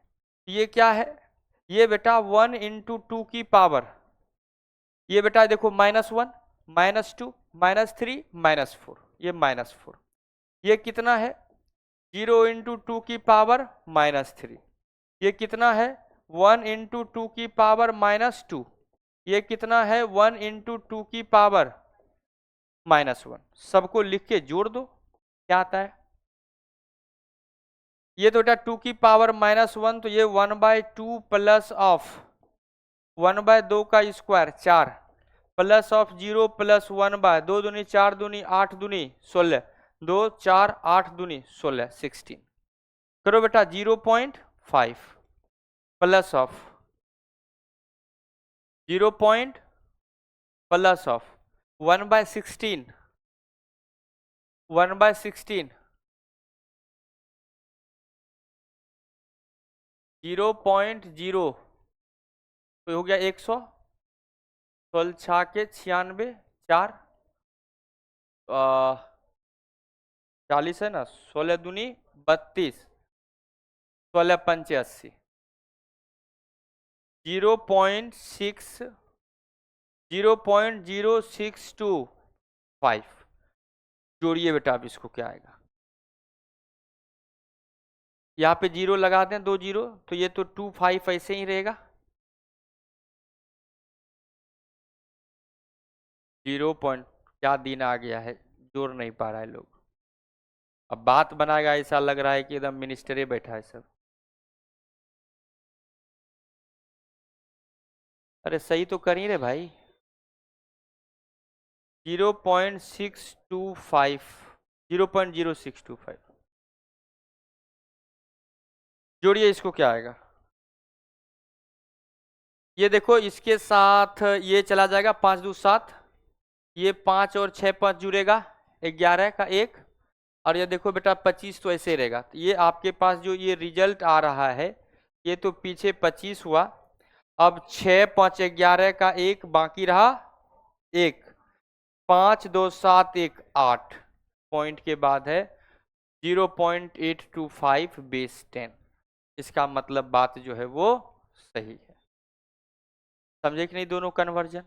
ये क्या है? ये बेटा 1 इंटू 2 की पावर, ये बेटा देखो -1, -2, -3, -4, ये -4। ये कितना है? 0 इंटू 2 की पावर -3। ये कितना है? 1 इंटू 2 की पावर -2। ये कितना है? 1 इंटू 2 की पावर -1। सबको लिख के जोड़ दो, क्या आता है? ये तो बेटा 2 की पावर -1, तो ये 1/2 प्लस ऑफ 1/2 का स्क्वायर 4 प्लस ऑफ 0 प्लस 1/2 दूनी 4 दूनी 8 दूनी 16, 2 4 8 दूनी 16, 16। करो बेटा 0.5 प्लस ऑफ 0 प्लस ऑफ 1/16, 1/16, 0.0, तो हो गया 100, 16 छा के 96, 4 40 है ना, 16 दूनी 32, 16 पंचे 80, 0.0625। जोड़िए बेटा, अब इसको क्या आएगा? यहाँ पे 0 लगा दें, 2 0, तो ये तो 25 ऐसे ही रहेगा। 0 पॉइंट क्या दिन आ गया है, जोड़ नहीं पा रहा है लोग। अब बात बनाएगा, ऐसा लग रहा है कि एकदम मिनिस्टरे बैठा है सब। अरे सही तो कर ही रे भाई। 0.625, 0.0625। जोड़िए, इसको क्या आएगा? ये देखो, इसके साथ ये चला जाएगा, 5 2 7, ये 5 और 6 5 जुड़ेगा, 11 का 1, और ये देखो बेटा 25 तो ऐसे रहेगा। तो ये आपके पास जो ये रिजल्ट आ रहा है, ये तो पीछे 25 हुआ, अब 6 5 11 का 1 बाकी रहा 1, 5 2 7 1 8, पॉइंट के बाद है 0.825 बेस 10। इसका मतलब बात जो है वो सही है। समझे कि नहीं दोनों कन्वर्जन?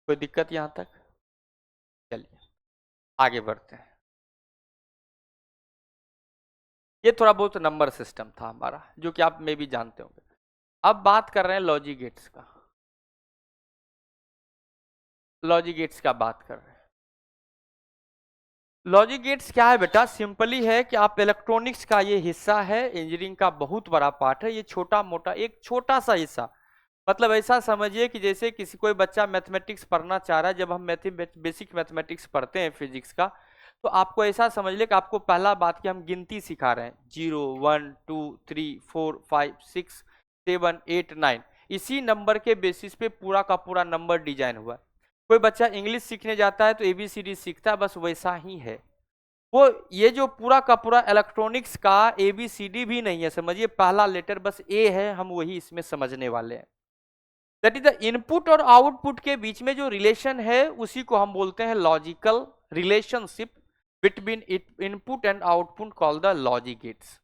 कोई दिक्कत यहां तक? चलिए आगे बढ़ते हैं। ये थोड़ा बहुत नंबर सिस्टम था हमारा, जो कि आप में भी जानते होंगे। अब बात कर रहे हैं लॉजिक गेट्स का। लॉजिक गेट्स का बात कर रहे हैं। लॉजिक गेट्स क्या है बेटा? सिंपली है कि आप इलेक्ट्रॉनिक्स का ये हिस्सा है, इंजीनियरिंग का बहुत बड़ा पार्ट है। ये छोटा मोटा एक छोटा सा हिस्सा, मतलब ऐसा समझिए कि जैसे किसी कोई बच्चा मैथमेटिक्स पढ़ना चाह रहा है, जब हम बेसिक मैथमेटिक्स पढ़ते हैं फिजिक्स का, तो आपको ऐसा समझ ले कि आपको पहला बात कि हम गिनती सिखा रहे हैं, 0 1 2 3 4 5 6 7 8 9, इसी नंबर के बेसिस पे पूरा का पूरा नंबर डिजाइन हुआ है। कोई बच्चा इंग्लिश सीखने जाता है तो ABCD सीखता है, बस वैसा ही है वो। ये जो पूरा का पूरा इलेक्ट्रॉनिक्स का ABCD भी नहीं है, समझिए पहला लेटर बस A है, हम वही इसमें समझने वाले हैं। दैट इज द इनपुट और आउटपुट के बीच में जो रिलेशन है, उसी को हम बोलते हैं logical relationship between input and output, called the logic gates.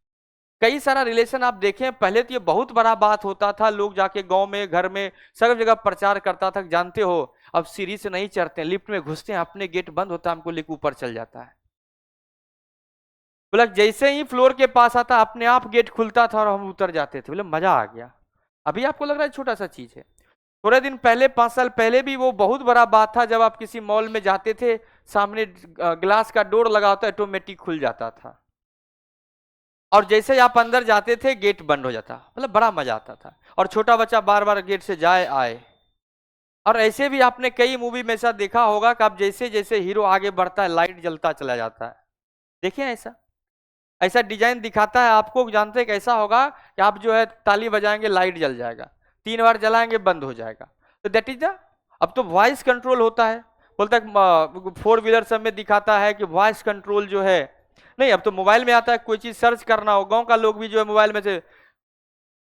कई सारा रिलेशन आप देखें, पहले तो ये बहुत बड़ा बात होता था, लोग जाके गांव में घर में सब जगह प्रचार करता था, जानते हो अब सीढ़ी से नहीं चढ़ते हैं, लिफ्ट में घुसते हैं, अपने गेट बंद होता है, हमको लेकर ऊपर चल जाता है। बोला जैसे ही फ्लोर के पास आता अपने आप गेट खुलता था और हम उतर जाते थे, बोले मजा आ गया। अभी आपको लग रहा है छोटा सा चीज है, थोड़े दिन पहले 5 साल पहले भी वो बहुत बड़ा बात था, जब आप किसी मॉल में जाते थे, सामने ग्लास का डोर लगा होता ऑटोमेटिक खुल जाता था, और जैसे आप अंदर जाते थे गेट बंद हो जाता, मतलब बड़ा मजा आता था, और छोटा बच्चा बार बार गेट से जाए आए। और ऐसे भी आपने कई मूवी में ऐसा देखा होगा कि आप जैसे जैसे हीरो आगे बढ़ता है लाइट जलता चला जाता है, देखिए ऐसा। ऐसा डिजाइन दिखाता है आपको, जानते हैं कैसा होगा कि आप जो है ताली बजाएंगे लाइट जल जाएगा, 3 बार जलाएंगे बंद हो जाएगा। तो दैट इज द, अब तो वॉइस कंट्रोल होता है, बोलता है 4 व्हीलर सब में दिखाता है कि वॉइस कंट्रोल जो है, नहीं अब तो मोबाइल में आता है, कोई चीज सर्च करना हो, गांव का लोग भी जो है मोबाइल में से,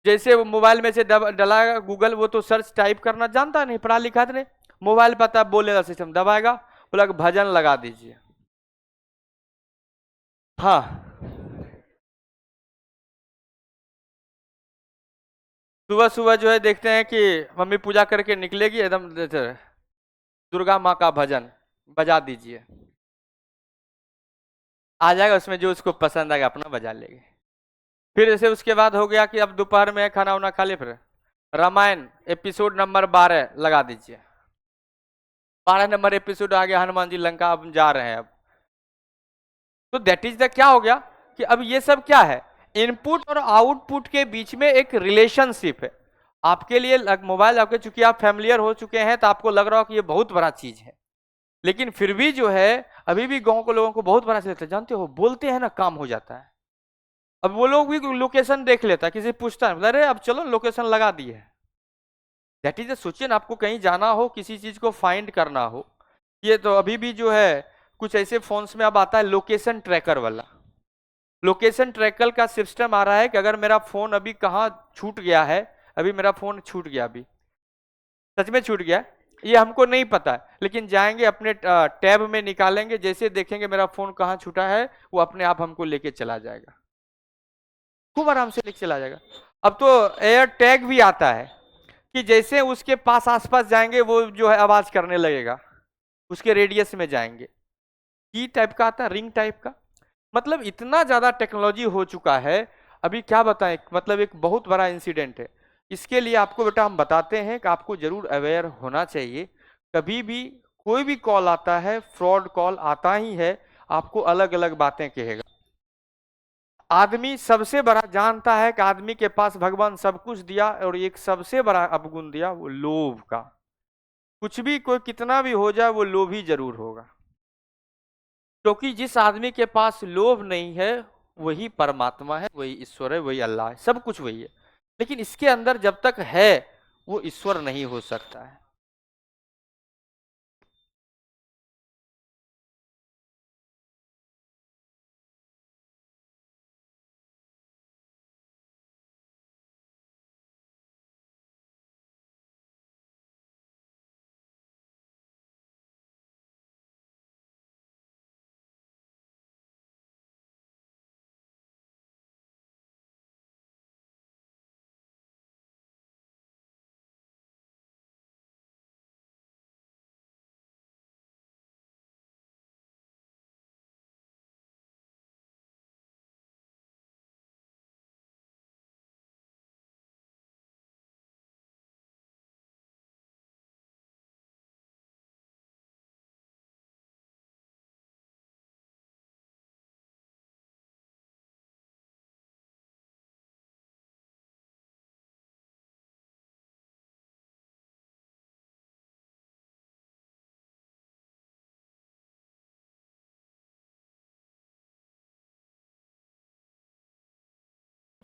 जैसे वो मोबाइल में से डलाएगा गूगल, वो तो सर्च टाइप करना जानता नहीं, पढ़ा लिखा नहीं, मोबाइल पता बोलेगा, सिस्टम दबाएगा, बोला भजन लगा दीजिए। हाँ, सुबह सुबह जो है देखते हैं कि मम्मी पूजा करके निकलेगी एकदम दुर्गा माँ का भजन बजा दीजिए, आ जाएगा, उसमें जो उसको पसंद आएगा अपना बजा लेंगे। फिर ऐसे उसके बाद हो गया कि अब दोपहर में खाना वाना खा ले, फिर रामायण एपिसोड नंबर 12 लगा दीजिए, 12 नंबर एपिसोड आ गया, हनुमान जी लंका अब जा रहे हैं अब। तो दैट इज द क्या हो गया कि अब ये सब क्या है, इनपुट और आउटपुट के बीच में एक रिलेशनशिप है। आपके लिए मोबाइल आपके, चूंकि आप फैमिलियर हो चुके हैं तो आपको लग रहा हो कि ये बहुत बड़ा चीज है, लेकिन फिर भी जो है अभी भी गांव के लोगों को बहुत बड़ा चीज लगता है। जानते हो, बोलते हैं ना काम हो जाता है। अब वो लोग भी लोकेशन देख लेता है, किसी पूछता है, अरे अब चलो लोकेशन लगा दी है। दैट इज, सोचिए ना, आपको कहीं जाना हो, किसी चीज को फाइंड करना हो, ये तो अभी भी जो है कुछ ऐसे फोन्स में अब आता है लोकेशन ट्रैकर वाला, लोकेशन ट्रैकर का सिस्टम आ रहा है कि अगर मेरा फोन अभी कहाँ छूट गया है, अभी मेरा फोन छूट गया, अभी सच में छूट गया, ये हमको नहीं पता है, लेकिन जाएंगे अपने टैब में निकालेंगे, जैसे देखेंगे मेरा फोन कहाँ छूटा है, वो अपने आप हमको लेके चला जाएगा, खूब आराम से लेके चला जाएगा। अब तो एयर टैग भी आता है कि जैसे उसके पास आसपास जाएंगे वो जो है आवाज करने लगेगा, उसके रेडियस में जाएंगे, की टाइप का आता है, रिंग टाइप का। मतलब इतना ज्यादा टेक्नोलॉजी हो चुका है, अभी क्या बताएं, मतलब एक बहुत बड़ा इंसिडेंट है। इसके लिए आपको बेटा हम बताते हैं कि आपको जरूर अवेयर होना चाहिए। कभी भी कोई भी कॉल आता है, फ्रॉड कॉल आता ही है, आपको अलग अलग बातें कहेगा। आदमी सबसे बड़ा जानता है कि आदमी के पास भगवान सब कुछ दिया, और एक सबसे बड़ा अवगुण दिया, वो लोभ का। कुछ भी कोई कितना भी हो जाए वो लोभी जरूर होगा, क्योंकि जिस आदमी के पास लोभ नहीं है वही परमात्मा है, वही ईश्वर है, वही अल्लाह है, सब कुछ वही है। लेकिन इसके अंदर जब तक है वो ईश्वर नहीं हो सकता है।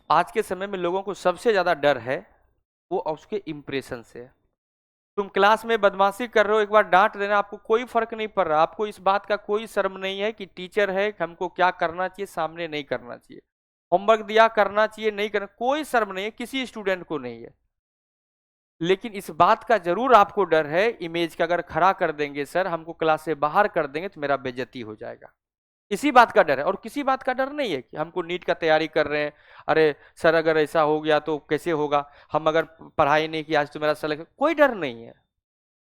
आज के समय में लोगों को सबसे ज्यादा डर है वो उसके इंप्रेशन से है। तुम क्लास में बदमाशी कर रहे हो, एक बार डांट देना, आपको कोई फर्क नहीं पड़ रहा, आपको इस बात का कोई शर्म नहीं है कि टीचर है, हमको क्या करना चाहिए, सामने नहीं करना चाहिए, होमवर्क दिया करना चाहिए नहीं करना, कोई शर्म नहीं है, किसी स्टूडेंट को नहीं है। लेकिन इस बात का जरूर आपको डर है, इमेज का अगर खड़ा कर देंगे सर, हमको क्लास से बाहर कर देंगे तो मेरा बेइज्जती हो जाएगा, इसी बात का डर है। और किसी बात का डर नहीं है कि हमको नीट का तैयारी कर रहे हैं, अरे सर अगर ऐसा हो गया तो कैसे होगा, हम अगर पढ़ाई नहीं की आज तो मेरा सिलेक्शन, कोई डर नहीं है।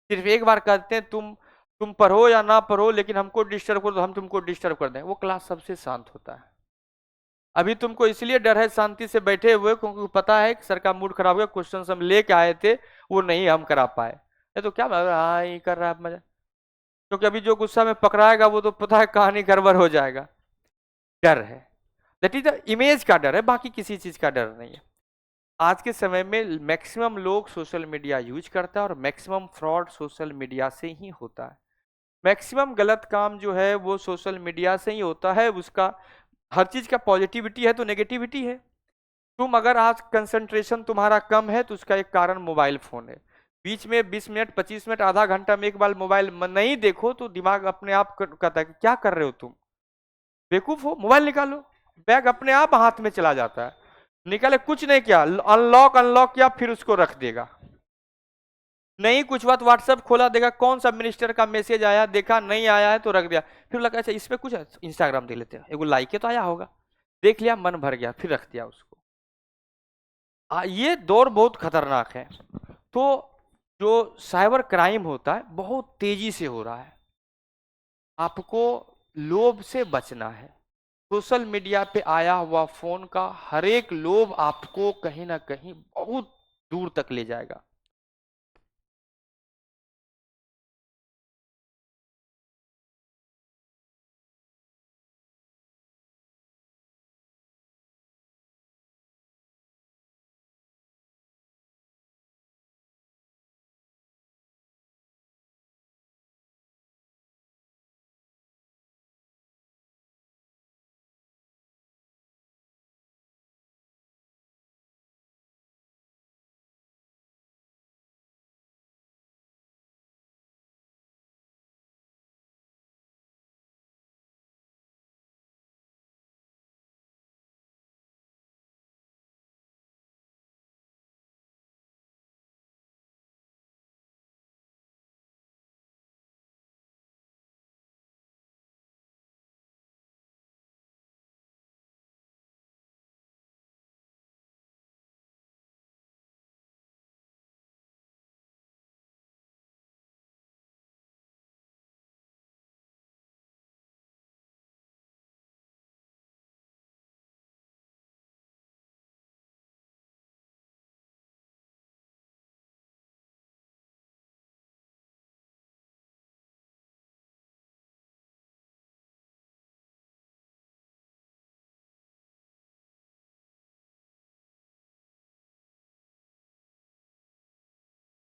सिर्फ एक बार कहते हैं तुम पढ़ो या ना पढ़ो, लेकिन हमको डिस्टर्ब करो तो हम तुमको डिस्टर्ब कर दें, वो क्लास सबसे शांत होता है। अभी तुमको इसलिए डर है शांति से बैठे हुए, क्योंकि पता है कि सर का मूड खराब हो गया, क्वेश्चन हम लेके आए थे वो नहीं हम करा पाए, ये तो क्या हाँ ये कर रहा है मजा, क्योंकि अभी जो गुस्सा में पकड़ाएगा वो तो पता है कहानी गड़बड़ हो जाएगा। डर है, दैट इज द इमेज का डर है, बाकी किसी चीज का डर नहीं है। आज के समय में मैक्सिमम लोग सोशल मीडिया यूज करता है और मैक्सिमम फ्रॉड सोशल मीडिया से ही होता है। मैक्सिमम गलत काम जो है वो सोशल मीडिया से ही होता है, उसका हर चीज का पॉजिटिविटी है तो नेगेटिविटी है। तुम अगर आज कंसंट्रेशन तुम्हारा कम है तो उसका एक कारण मोबाइल फोन है। बीच में 20 मिनट 25 मिनट आधा घंटा में एक बार मोबाइल नहीं देखो तो दिमाग अपने आप कहता है कि क्या कर रहे हो तुम, बेवकूफ हो, मोबाइल निकालो। बैग अपने आप हाथ में चला जाता है, निकाले कुछ नहीं किया, अनलॉक अनलॉक किया फिर उसको रख देगा। नहीं कुछ बात व्हाट्सएप खोला, देखा कौन सा मिनिस्टर का मैसेज आया, देखा नहीं आया है तो रख दिया। फिर लगा अच्छा इसमें कुछ है, इंस्टाग्राम देख लेते हैं, एगो लाइक तो आया होगा, देख लिया, मन भर गया, फिर रख दिया उसको। ये दौर बहुत खतरनाक है। तो जो साइबर क्राइम होता है बहुत तेजी से हो रहा है, आपको लोभ से बचना है। सोशल मीडिया पे आया हुआ फोन का हर एक लोभ आपको कहीं ना कहीं बहुत दूर तक ले जाएगा।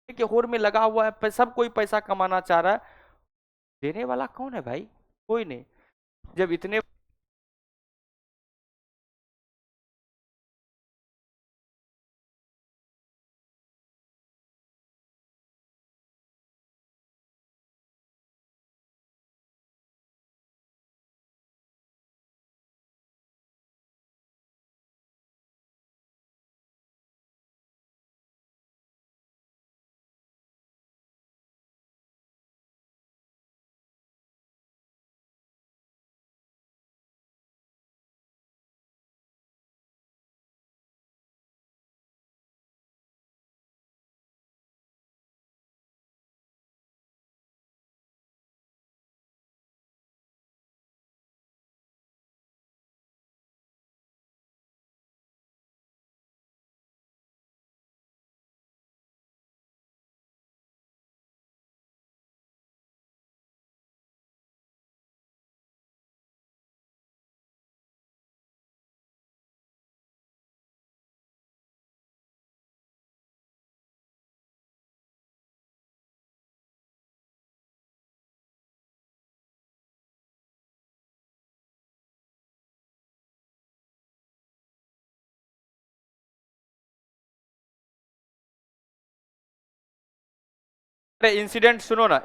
कि होर में लगा हुआ है, सब कोई पैसा कमाना चाह रहा है, देने वाला कौन है भाई? कोई नहीं। जब इतने इंसिडेंट सुनो ना,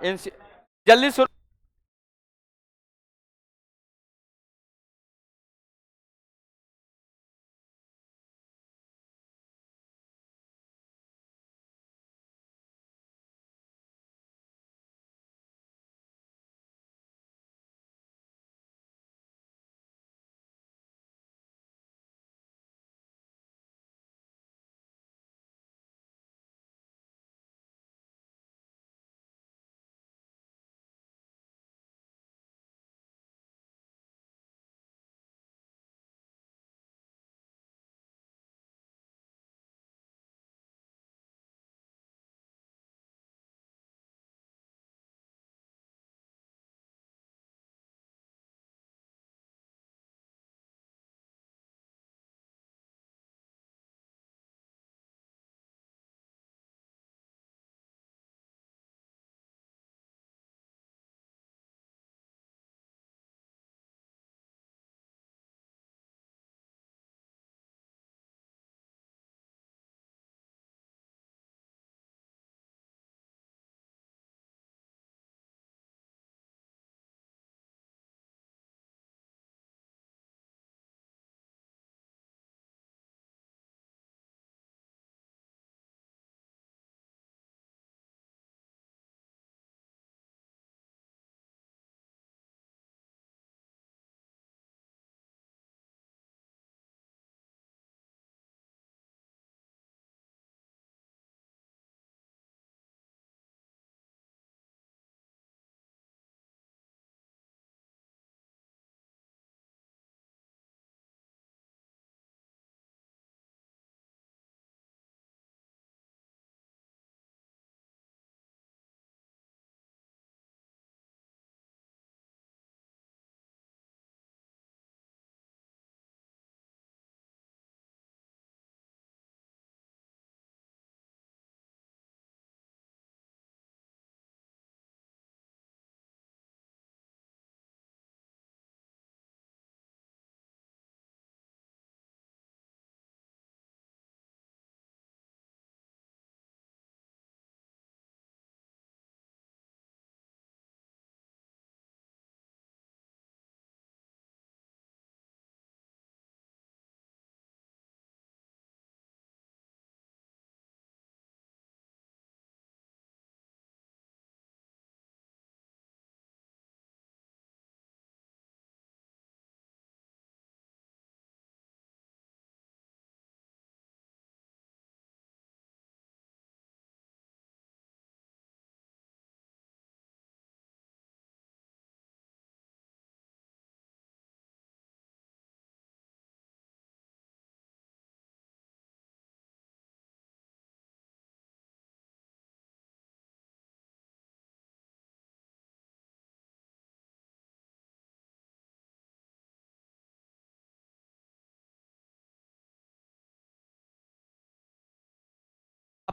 जल्दी सुनो।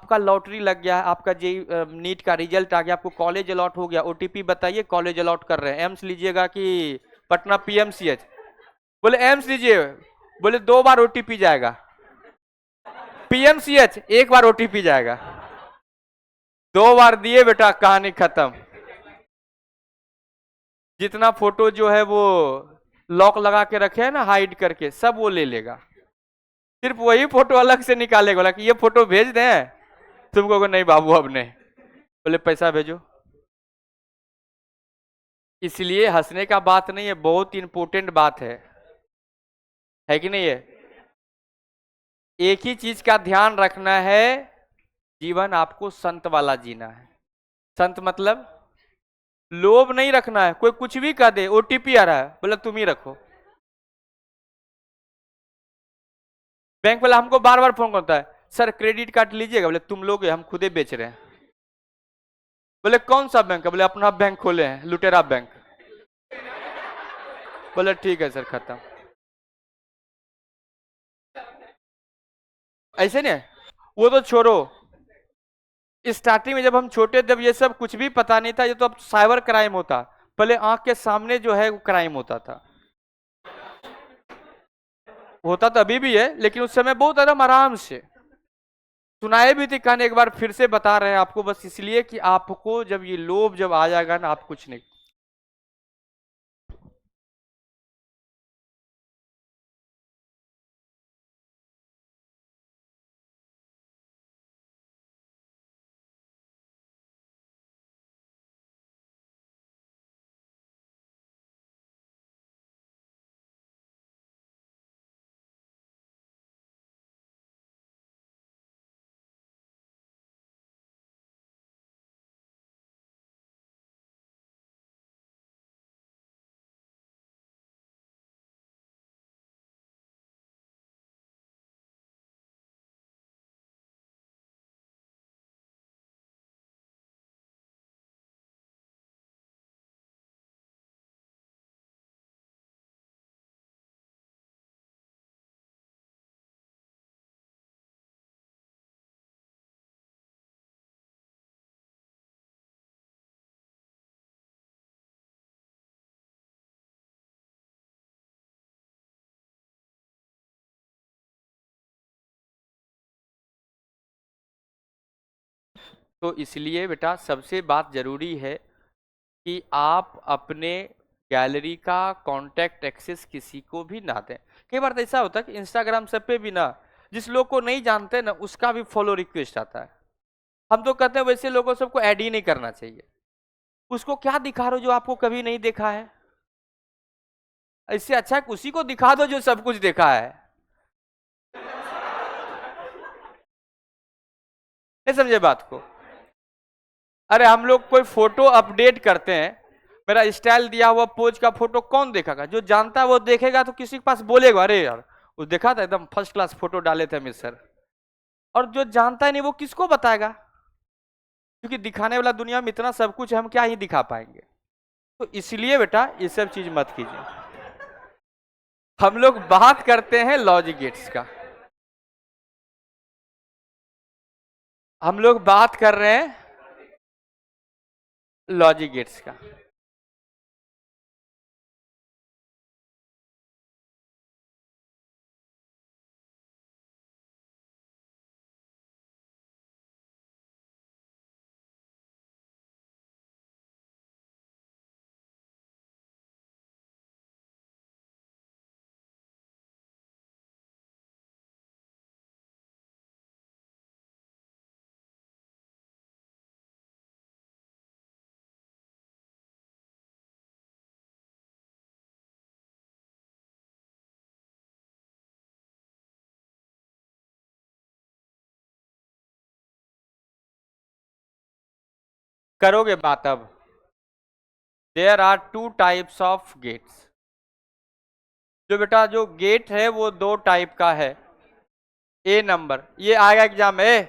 आपका लॉटरी लग गया है, आपका जेई नीट का रिजल्ट आ गया, आपको कॉलेज अलॉट हो गया, ओटीपी बताइए, कॉलेज अलॉट कर रहे हैं, एम्स लीजिएगा कि पटना पीएमसीएच? बोले एम्स लीजिए, बोले 2 बार ओटीपी जाएगा, पीएमसीएच 1 बार ओटीपी जाएगा। 2 बार दिए बेटा, कहानी खत्म। जितना फोटो जो है वो लॉक लगा के रखे है ना, हाइड करके, सब वो ले लेगा। सिर्फ वही फोटो अलग से निकालेगा, बोला कि ये फोटो भेज दें तुमको, को नहीं बाबू अब नहीं, बोले पैसा भेजो। इसलिए हंसने का बात नहीं है, बहुत इंपॉर्टेंट बात है कि नहीं है? एक ही चीज का ध्यान रखना है, जीवन आपको संत वाला जीना है। संत मतलब लोभ नहीं रखना है, कोई कुछ भी कह दे, ओटीपी आ रहा है, बोला तुम ही रखो। बैंक वाला हमको बार बार फोन करता है, सर क्रेडिट कार्ड लीजिएगा, बोले तुम लोगे, हम खुदे बेच रहे हैं। बोले कौन सा बैंक है? बोले अपना बैंक खोले हैं, लुटेरा बैंक। बोले ठीक है सर, खत्म। ऐसे नहीं, वो तो छोड़ो, स्टार्टिंग में जब हम छोटे, जब ये सब कुछ भी पता नहीं था, ये तो अब साइबर क्राइम होता, पहले आंख के सामने जो है वो क्राइम होता था, होता तो अभी भी है, लेकिन उस समय बहुत एकदम आराम से सुनाए भी थी कहानी। एक बार फिर से बता रहे हैं आपको, बस इसलिए कि आपको जब ये लोभ जब आ जाएगा ना, आप कुछ नहीं। तो इसलिए बेटा सबसे बात जरूरी है कि आप अपने गैलरी का कांटेक्ट एक्सेस किसी को भी ना दें। कई बार तो ऐसा होता है कि इंस्टाग्राम सब पे भी ना, जिस लोग को नहीं जानते ना, उसका भी फॉलो रिक्वेस्ट आता है। हम तो कहते हैं वैसे लोगों सबको ऐड ही नहीं करना चाहिए। उसको क्या दिखा रहे हो जो आपको कभी नहीं देखा है? इससे अच्छा है उसी को दिखा दो जो सब कुछ देखा है। नहीं समझे बात को? अरे हम लोग कोई फोटो अपडेट करते हैं, मेरा स्टाइल दिया हुआ पोज का फोटो कौन देखेगा? जो जानता है वो देखेगा, तो किसी के पास बोलेगा अरे यार वो देखा था एकदम फर्स्ट क्लास फोटो डाले थे अमित सर। और जो जानता है नहीं वो किसको बताएगा? क्योंकि दिखाने वाला दुनिया में इतना सब कुछ है, हम क्या ही दिखा पाएंगे। तो इसलिए बेटा ये सब चीज मत कीजिए। हम लोग बात करते हैं लॉजिक गेट्स का, हम लोग बात कर रहे हैं लॉजिक गेट्स का। करोगे बात अब? There are 2 types of gates. जो बेटा जो गेट है वो 2 टाइप का है। ए नंबर, ये आएगा एग्जाम में,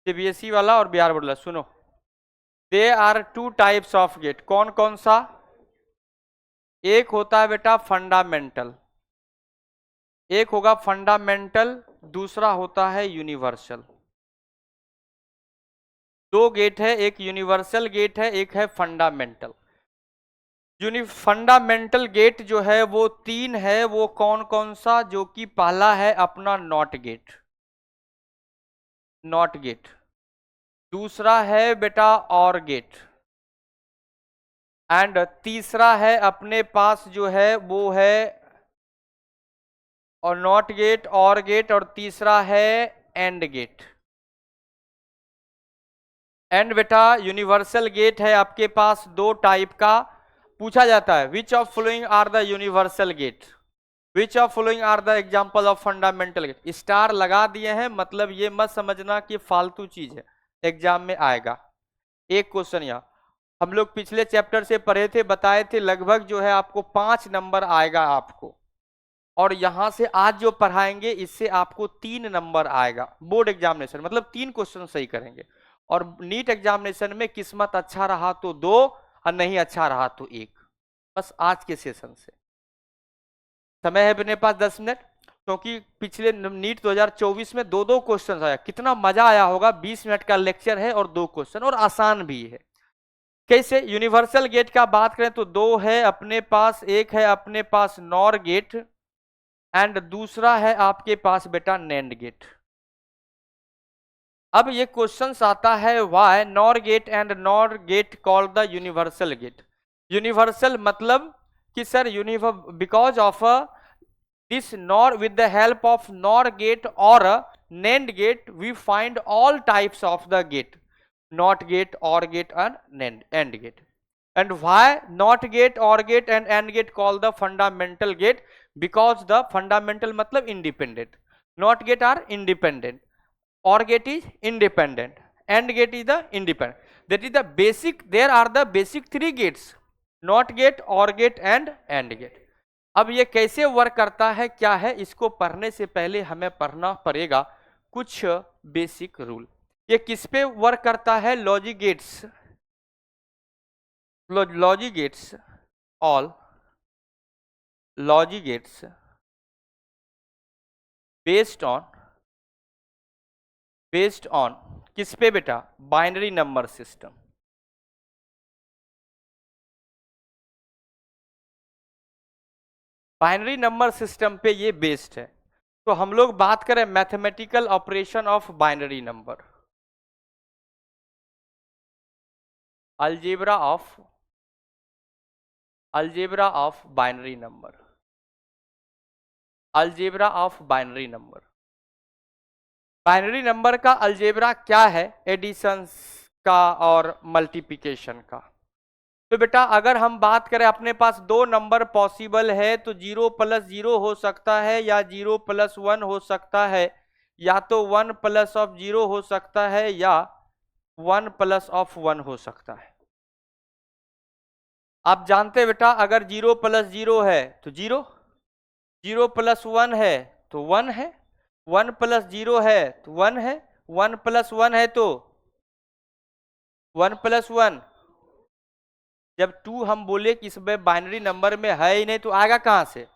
सीबीएसई वाला और बिहार बोर्ड वाला, सुनो। They are 2 types of gate. कौन कौन सा? एक होता है बेटा फंडामेंटल, एक होगा फंडामेंटल, दूसरा होता है यूनिवर्सल। दो गेट है, एक यूनिवर्सल गेट है, एक है फंडामेंटल। फंडामेंटल गेट जो है वो तीन है, वो कौन कौन सा? जो कि पहला है अपना नॉट गेट, नॉट गेट। दूसरा है बेटा और गेट, एंड तीसरा है अपने पास जो है वो है और नॉट गेट, और गेट, और तीसरा है एंड गेट। एंड बेटा यूनिवर्सल गेट है आपके पास दो टाइप का, पूछा जाता है which of following are the universal gate, which of following are the example of fundamental gate. Star लगा दिए हैं, मतलब ये मत समझना कि फालतू चीज है, एग्जाम में आएगा। एक क्वेश्चन यहाँ हम लोग पिछले चैप्टर से पढ़े थे, बताए थे, लगभग जो है आपको 5 नंबर आएगा आपको, और यहां से आज जो पढ़ाएंगे इससे आपको 3 नंबर आएगा बोर्ड एग्जामिनेशन, मतलब 3 क्वेश्चन सही करेंगे। और नीट एग्जामिनेशन में किस्मत अच्छा रहा तो 2 और नहीं अच्छा रहा तो 1। बस आज के सेशन से समय है अपने पास 10 मिनट, क्योंकि पिछले नीट 2024 में 2-2 क्वेश्चन आया, कितना मजा आया होगा। 20 मिनट का लेक्चर है और 2 क्वेश्चन, और आसान भी है। कैसे? यूनिवर्सल गेट का बात करें तो 2 है अपने पास, एक है अपने पास नॉर गेट, एंड दूसरा है आपके पास बेटा नैंड गेट। अब ये क्वेश्चन आता है why NOR gate and NOR gate called the universal gate. Universal मतलब कि sir because of this NOR, with the help of NOR gate or a NAND gate, we find all types of the gate, NOT gate, OR gate and AND gate. And why NOT gate, OR gate and AND gate called the fundamental gate? Because the fundamental matlab independent, NOT gate are independent, OR gate is independent, AND gate is the independent. That is the basic, there are the basic 3 gates, NOT gate, OR gate and AND gate. अब ये कैसे work करता है, क्या है, इसको पढ़ने से पहले हमें पढ़ना पड़ेगा कुछ बेसिक रूल। ये किस पे वर्क करता है? Logic gates, logic gates, all logic gates based on किस पे बेटा? Binary number system. Binary number system पे ये बेस्ड है। तो हम लोग बात करें mathematical operation of binary number, algebra of binary number, algebra of binary number. Binary number का अलजेब्रा क्या है? एडिशन का और मल्टीप्लिकेशन का। तो बेटा अगर हम बात करें, अपने पास 2 नंबर पॉसिबल है, तो 0 + 0 हो सकता है, या 0 + 1 हो सकता है, या तो 1 + 0 हो सकता है, या 1 + 1 हो सकता है। आप जानते हैं बेटा, अगर 0 + 0 है तो 0, 0 + 1 है तो 1 है, 1 + 0 है तो 1 है, 1 + 1 है तो 1 + 1। जब 2 हम बोले कि इसमें बाइनरी नंबर में है ही नहीं, तो आएगा कहां से?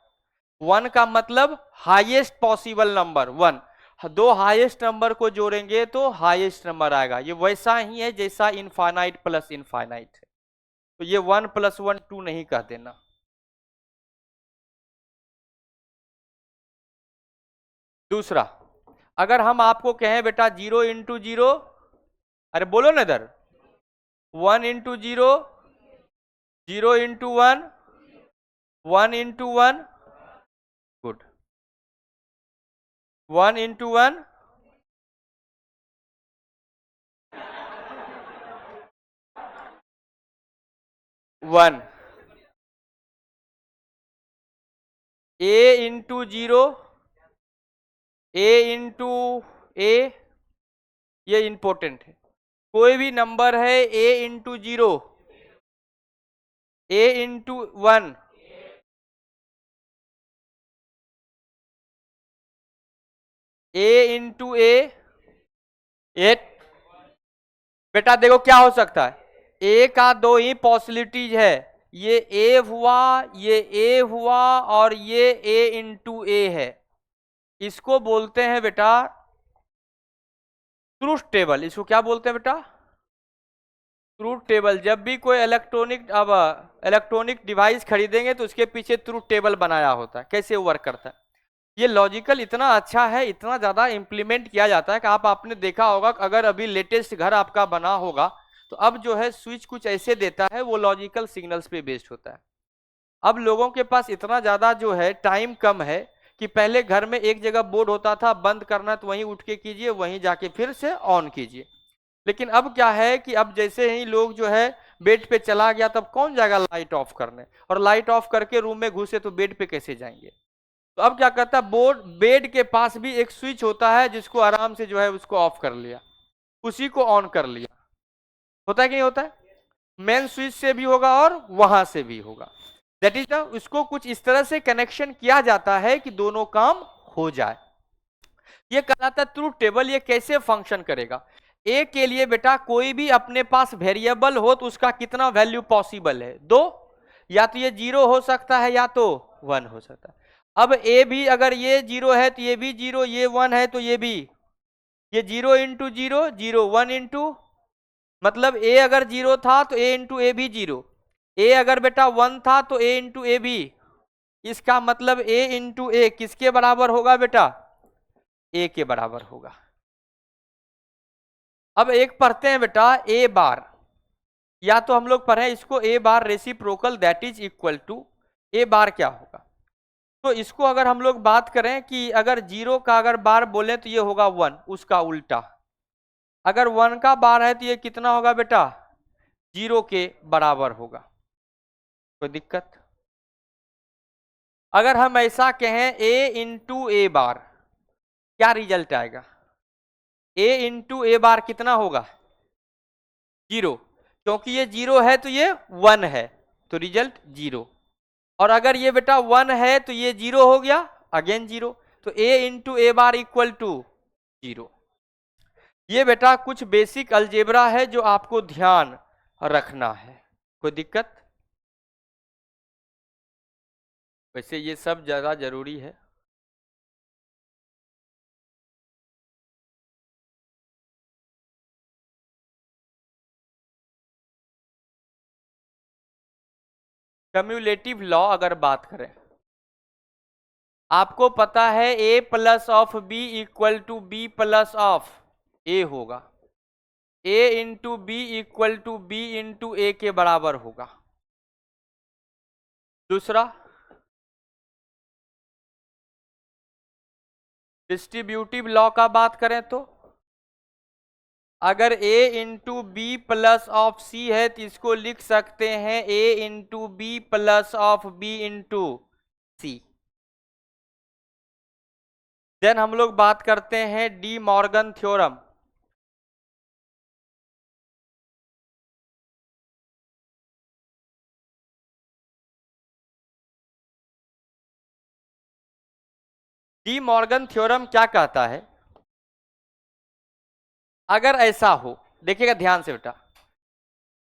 1 का मतलब highest possible number 1, 2 highest number को जोड़ेंगे तो हाईएस्ट नंबर आएगा। ये वैसा ही है जैसा इनफाइनाइट प्लस इनफाइनाइट है। तो ये 1 + 1 2 नहीं कह देना। दूसरा, अगर हम आपको कहें बेटा 0 × 0, अरे बोलो ना इधर, 1 × 0, 0 × 1, 1 × 1, good, 1 × 1, one, a × 0, a × a, ये इंपॉर्टेंट है। कोई भी नंबर है a × 0, a × 1, a × a, 8। बेटा देखो क्या हो सकता है, a का 2 ही पॉसिबिलिटीज है, ये a हुआ, ये a हुआ, और ये a × a है। इसको बोलते हैं बेटा ट्रूथ टेबल। इसको क्या बोलते हैं बेटा? ट्रूथ टेबल, जब भी कोई इलेक्ट्रॉनिक डिवाइस खरीदेंगे तो उसके पीछे ट्रूथ टेबल बनाया होता है, कैसे वो वर्क करता है। ये लॉजिकल इतना अच्छा है, इतना ज्यादा इंप्लीमेंट किया जाता है कि आपने देखा होगा कि अगर अभी लेटेस्ट घर आपका बना होगा तो अब जो है स्विच कुछ ऐसे देता है, वो लॉजिकल सिग्नल्स पे बेस्ड होता है। अब लोगों के पास इतना ज्यादा जो है टाइम कम है कि पहले घर में एक जगह बोर्ड होता था, बंद करना तो वहीं उठ के कीजिए, वहीं जाके फिर से ऑन कीजिए। लेकिन अब क्या है कि अब जैसे ही लोग जो है बेड पे चला गया तब कौन जाएगा लाइट ऑफ करने, और लाइट ऑफ करके रूम में घुसे तो बेड पे कैसे जाएंगे। तो अब क्या करता है, बोर्ड बेड के पास भी एक स्विच होता है जिसको आराम से जो है उसको ऑफ कर लिया, उसी को ऑन कर लिया। होता है कि नहीं होता है, मेन स्विच से भी होगा और वहां से भी होगा। दैट इज उसको कुछ इस तरह से कनेक्शन किया जाता है कि दोनों काम हो जाए। ये कहलाता है ट्रूथ टेबल। ये कैसे फंक्शन करेगा, ए के लिए बेटा कोई भी अपने पास वेरिएबल हो तो उसका कितना वैल्यू पॉसिबल है, दो, या तो ये 0 हो सकता है या तो 1 हो सकता है। अब ए भी अगर ये 0 है तो ये भी 0, ये 1 है तो ये भी, ये 0 इंटू 0 0, 1 इंटू, मतलब ए अगर 0 था तो ए इंटू ए भी 0, ए अगर बेटा 1 था तो ए इंटू ए भी, इसका मतलब ए इंटू ए किसके बराबर होगा बेटा, ए के बराबर होगा। अब एक पढ़ते हैं बेटा ए बार, या तो हम लोग पढ़े इसको A bar reciprocal, that is equal to A bar क्या होगा। तो इसको अगर हम लोग बात करें कि अगर 0 का अगर बार बोले तो ये होगा 1, उसका उल्टा। अगर 1 का बार है तो ये कितना होगा बेटा, 0 के बराबर होगा। कोई दिक्कत। अगर हम ऐसा कहें ए इंटू ए बार, क्या रिजल्ट आएगा, ए इंटू ए बार कितना होगा, 0, क्योंकि ये 0 है तो ये 1 है तो रिजल्ट 0। और अगर ये बेटा 1 है तो ये 0 हो गया, अगेन 0, तो A into A bar equal to 0। ये बेटा कुछ बेसिक अलजेब्रा है जो आपको ध्यान रखना है। कोई दिक्कत। वैसे ये सब ज्यादा जरूरी है। कम्युलेटिव लॉ अगर बात करें, आपको पता है a plus of B equal to B plus of A होगा, a into B equal to B into A के बराबर होगा। दूसरा, डिस्ट्रीब्यूटिव लॉ का बात करें तो अगर a into B plus of C है तो इसको लिख सकते हैं a into B plus of B into C. Then हम लोग बात करते हैं De Morgan theorem. De Morgan theorem क्या कहता है, अगर ऐसा हो, देखिएगा ध्यान से बेटा,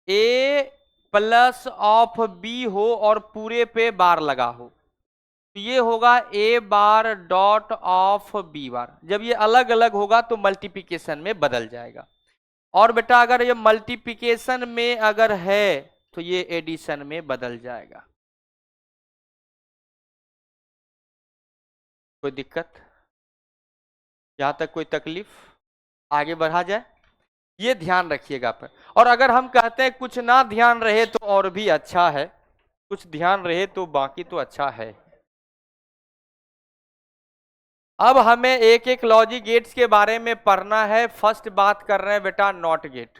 ए प्लस ऑफ बी हो और पूरे पे बार लगा हो तो ये होगा A bar dot of B bar. जब ये अलग अलग होगा तो मल्टीप्लिकेशन में बदल जाएगा। और बेटा अगर ये मल्टीप्लिकेशन में अगर है तो ये एडिशन में बदल जाएगा। कोई दिक्कत, यहां तक कोई तकलीफ, आगे बढ़ा जाए, ये ध्यान रखिएगा पर। और अगर हम कहते हैं कुछ ना ध्यान रहे तो और भी अच्छा है, कुछ ध्यान रहे तो बाकी तो अच्छा है। अब हमें एक एक लॉजिक गेट्स के बारे में पढ़ना है। फर्स्ट बात कर रहे हैं बेटा नॉट गेट।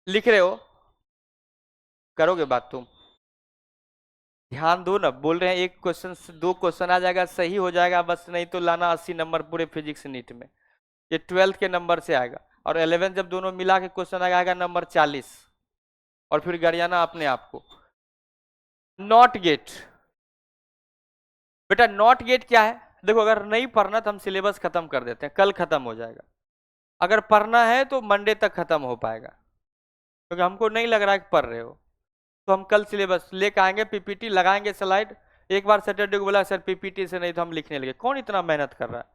लिख रहे हो, करोगे बात तुम, ध्यान दो ना, बोल रहे हैं एक क्वेश्चन से 2 क्वेश्चन आ जाएगा, सही हो जाएगा बस, नहीं तो लाना 80 नंबर पूरे फिजिक्स नीट में। ये 12th के नंबर से आएगा और 11th जब दोनों मिला के क्वेश्चन आएगा नंबर 40, और फिर गरियाना अपने आप को। नॉट गेट, बेटा नॉट गेट क्या है, देखो अगर नहीं पढ़ना तो हम सिलेबस खत्म कर देते हैं, कल खत्म हो जाएगा। अगर पढ़ना है तो मंडे तक खत्म हो पाएगा, क्योंकि हमको नहीं लग रहा है कि पढ़ रहे हो। तो हम कल सिलेबस लेकर आएंगे, पीपीटी लगाएंगे स्लाइड। एक बार सैटरडे को बोला सर पीपीटी से नहीं तो हम लिखने लगे, कौन इतना मेहनत कर रहा है,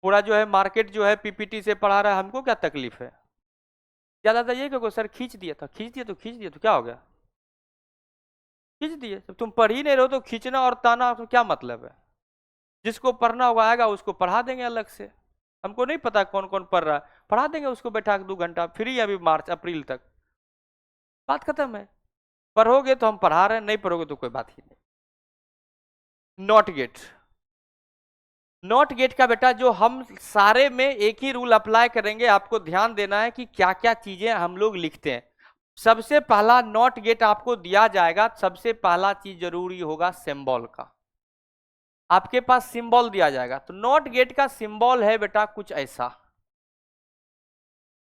पूरा जो है मार्केट जो है पीपीटी से पढ़ा रहा है, हमको क्या तकलीफ है? ज्यादा था ये क्यों सर खींच दिया था, खींच दिया तो क्या हो गया, खींच दिए। जब तुम पढ़ ही नहीं रहे हो तो खींचना और ताना तो क्या मतलब है? जिसको पढ़ना होगा आएगा, उसको पढ़ा देंगे अलग से। हमको नहीं पता कौन कौन पढ़ रहा है, पढ़ा देंगे उसको बैठा के 2 घंटा फ्री, अभी मार्च अप्रैल तक, बात खत्म है। पढ़ोगे तो हम पढ़ा रहे हैं, नहीं पढ़ोगे तो कोई बात ही नहीं। नॉट गेट, नॉट गेट का बेटा जो हम सारे में एक ही रूल अप्लाई करेंगे, आपको ध्यान देना है कि क्या क्या चीजें हम लोग लिखते हैं। सबसे पहला नॉट गेट आपको दिया जाएगा, सबसे पहला चीज जरूरी होगा सिंबल का। आपके पास सिंबल दिया जाएगा, तो नॉट गेट का सिंबल है बेटा कुछ ऐसा।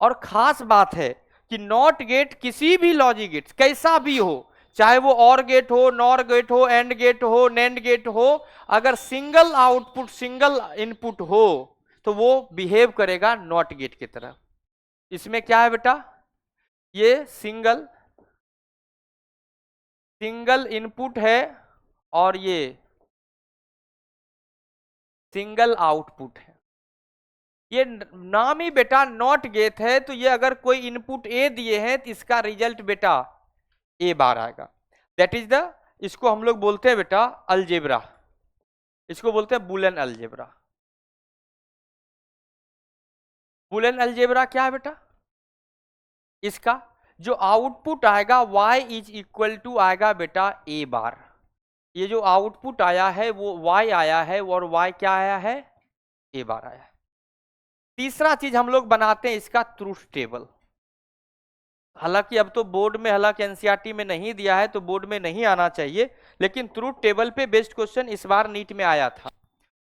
और खास बात है कि नॉट गेट किसी भी लॉजिक गेट कैसा भी हो, चाहे वो और गेट हो, नॉर गेट हो, एंड गेट हो, नेंड गेट हो, अगर सिंगल आउटपुट सिंगल इनपुट हो तो वो बिहेव करेगा नॉट गेट की तरह। इसमें क्या है बेटा, ये सिंगल इनपुट है और ये सिंगल आउटपुट है। ये नाम ही बेटा नॉट गेट है, तो ये अगर कोई इनपुट ए दिए हैं तो इसका रिजल्ट बेटा ए बार आएगा। दैट इज द, इसको हम लोग बोलते हैं बेटा अलजेब्रा, इसको बोलते हैं बुलियन अलजेब्रा। बुलियन अलजेब्रा क्या है बेटा, इसका जो आउटपुट आएगा y इज इक्वल टू आएगा बेटा ए बार। ये जो आउटपुट आया है वो y आया है और y क्या आया है, ए बार आया है। तीसरा चीज हम लोग बनाते हैं इसका ट्रूथ टेबल। हालांकि अब तो बोर्ड में, हालांकि एनसीईआरटी में नहीं दिया है तो बोर्ड में नहीं आना चाहिए, लेकिन ट्रूथ टेबल पे बेस्ड क्वेश्चन इस बार नीट में आया था।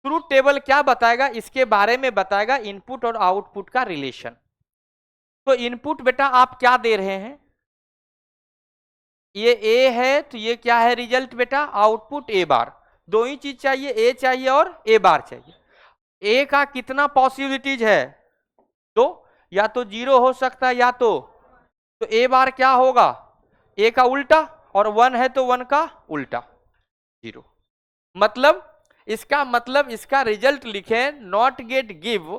ट्रूथ टेबल क्या बताएगा, इसके बारे में बताएगा इनपुट और आउटपुट का रिलेशन। तो इनपुट बेटा आप क्या दे रहे हैं, ये ए है तो ये क्या है रिजल्ट बेटा, आउटपुट ए बार। दो ही चीज चाहिए, ए चाहिए और ए बार चाहिए। ए का कितना पॉसिबिलिटीज है, तो या तो 0 हो सकता है या तो ए बार क्या होगा, ए का उल्टा, और 1 है तो 1 का उल्टा 0। मतलब इसका मतलब इसका रिजल्ट लिखे not get give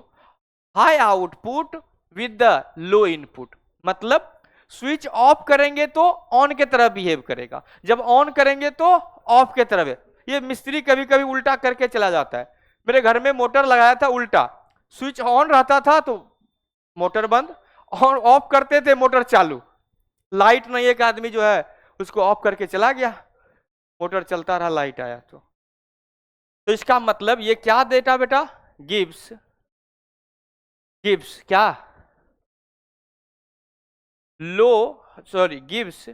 high output with the low input. मतलब स्विच ऑफ करेंगे तो ऑन के तरह बिहेव करेगा, जब ऑन करेंगे तो ऑफ के तरह। ये मिस्त्री कभी कभी उल्टा करके चला जाता है। मेरे घर में मोटर लगाया था उल्टा, स्विच ऑन रहता था तो मोटर बंद, और ऑफ करते थे मोटर चालू। लाइट नहीं, एक आदमी जो है उसको ऑफ करके चला गया, मोटर चलता रहा, लाइट आया तो इसका मतलब ये क्या देता बेटा, गिव्स क्या, low sorry gives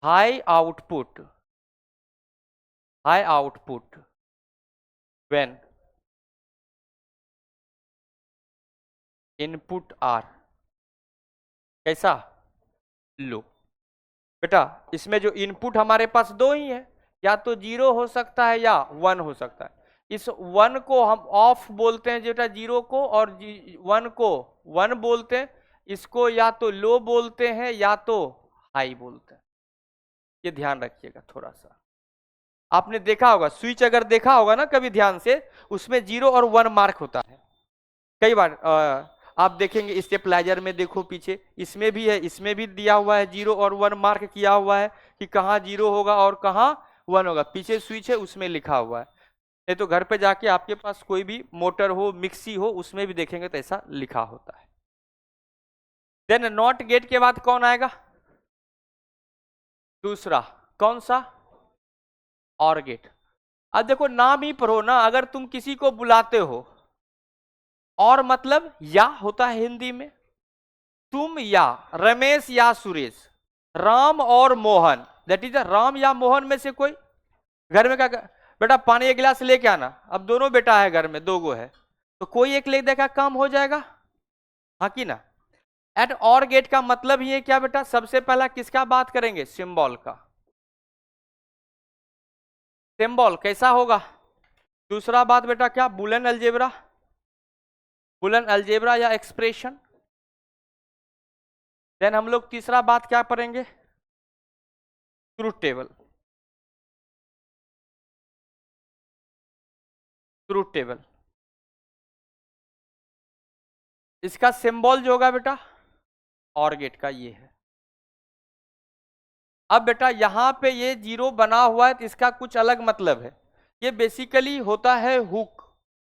high output when input are कैसा, लो। बेटा इसमें जो इनपुट हमारे पास दो ही है, या तो 0 हो सकता है या 1 हो सकता है। इस 1 को हम ऑफ बोलते हैं बेटा 0 को, और 1 को 1 बोलते हैं। इसको या तो लो बोलते हैं या तो हाई बोलते हैं। ये ध्यान रखिएगा थोड़ा सा। आपने देखा होगा स्विच, अगर देखा होगा ना कभी ध्यान से, उसमें 0 और 1 मार्क होता है। कई बार आप देखेंगे स्टेपलाइजर में, देखो पीछे इसमें भी है, इसमें भी दिया हुआ है 0 और 1 मार्क किया हुआ है कि कहाँ 0 होगा और कहाँ 1 होगा। पीछे स्विच है उसमें लिखा हुआ है। नहीं तो घर पे जाके आपके पास कोई भी मोटर हो, मिक्सी हो, उसमें भी देखेंगे तो ऐसा लिखा होता है। देन नॉट गेट के बाद कौन आएगा, दूसरा कौन सा, और गेट। अब देखो नाम ही पढ़ो ना, अगर तुम किसी को बुलाते हो, और मतलब या होता है हिंदी में, तुम या रमेश या सुरेश, राम और मोहन, दैट इज राम या मोहन में से कोई। घर में क्या बेटा पानी एक गिलास लेके आना, अब दोनों बेटा है घर में, 2 गो है, तो कोई एक ले देखा काम हो जाएगा, हाँ कि ना। एट और गेट का मतलब ही है क्या बेटा, सबसे पहला किसका बात करेंगे, सिंबल का। सिंबल कैसा होगा, दूसरा बात बेटा क्या, बुलियन अलजेब्रा या एक्सप्रेशन। देन हम लोग तीसरा बात क्या पढ़ेंगे, ट्रूथ टेबल। Truth table. इसका सिंबल जो होगा बेटा और गेट का ये है। अब बेटा यहां पे ये जीरो बना हुआ है तो इसका कुछ अलग मतलब है। ये बेसिकली होता है हुक,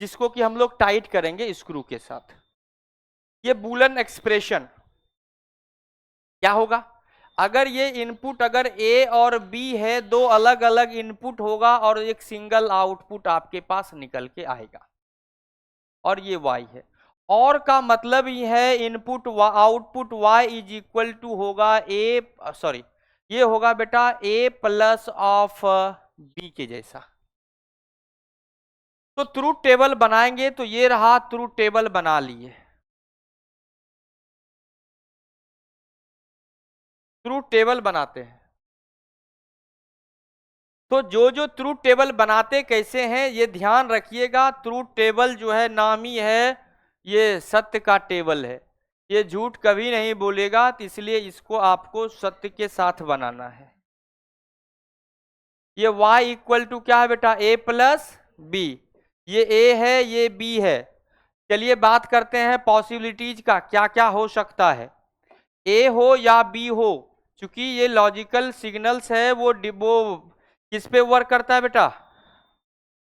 जिसको कि हम लोग टाइट करेंगे स्क्रू के साथ। ये बूलन एक्सप्रेशन क्या होगा, अगर ये इनपुट अगर ए और बी है, दो अलग अलग इनपुट होगा और एक सिंगल आउटपुट आपके पास निकल के आएगा, और ये वाई है। और का मतलब ही है input output y is equal to होगा ए, सॉरी ये होगा बेटा a प्लस ऑफ बी के जैसा। तो ट्रूथ टेबल बनाएंगे तो ये रहा, ट्रूथ टेबल बना लिए। ट्रूथ टेबल बनाते हैं तो जो जो ट्रूथ टेबल बनाते कैसे हैं ये ध्यान रखिएगा। ट्रूथ टेबल जो है नाम ही है ये सत्य का टेबल है, ये झूठ कभी नहीं बोलेगा, तो इसलिए इसको आपको सत्य के साथ बनाना है। ये y इक्वल टू क्या है बेटा a प्लस बी, ये a है ये b है। चलिए बात करते हैं पॉसिबिलिटीज का, क्या क्या हो सकता है, a हो या b हो। क्योंकि ये लॉजिकल सिग्नल्स है वो किस पे वर्क करता है बेटा,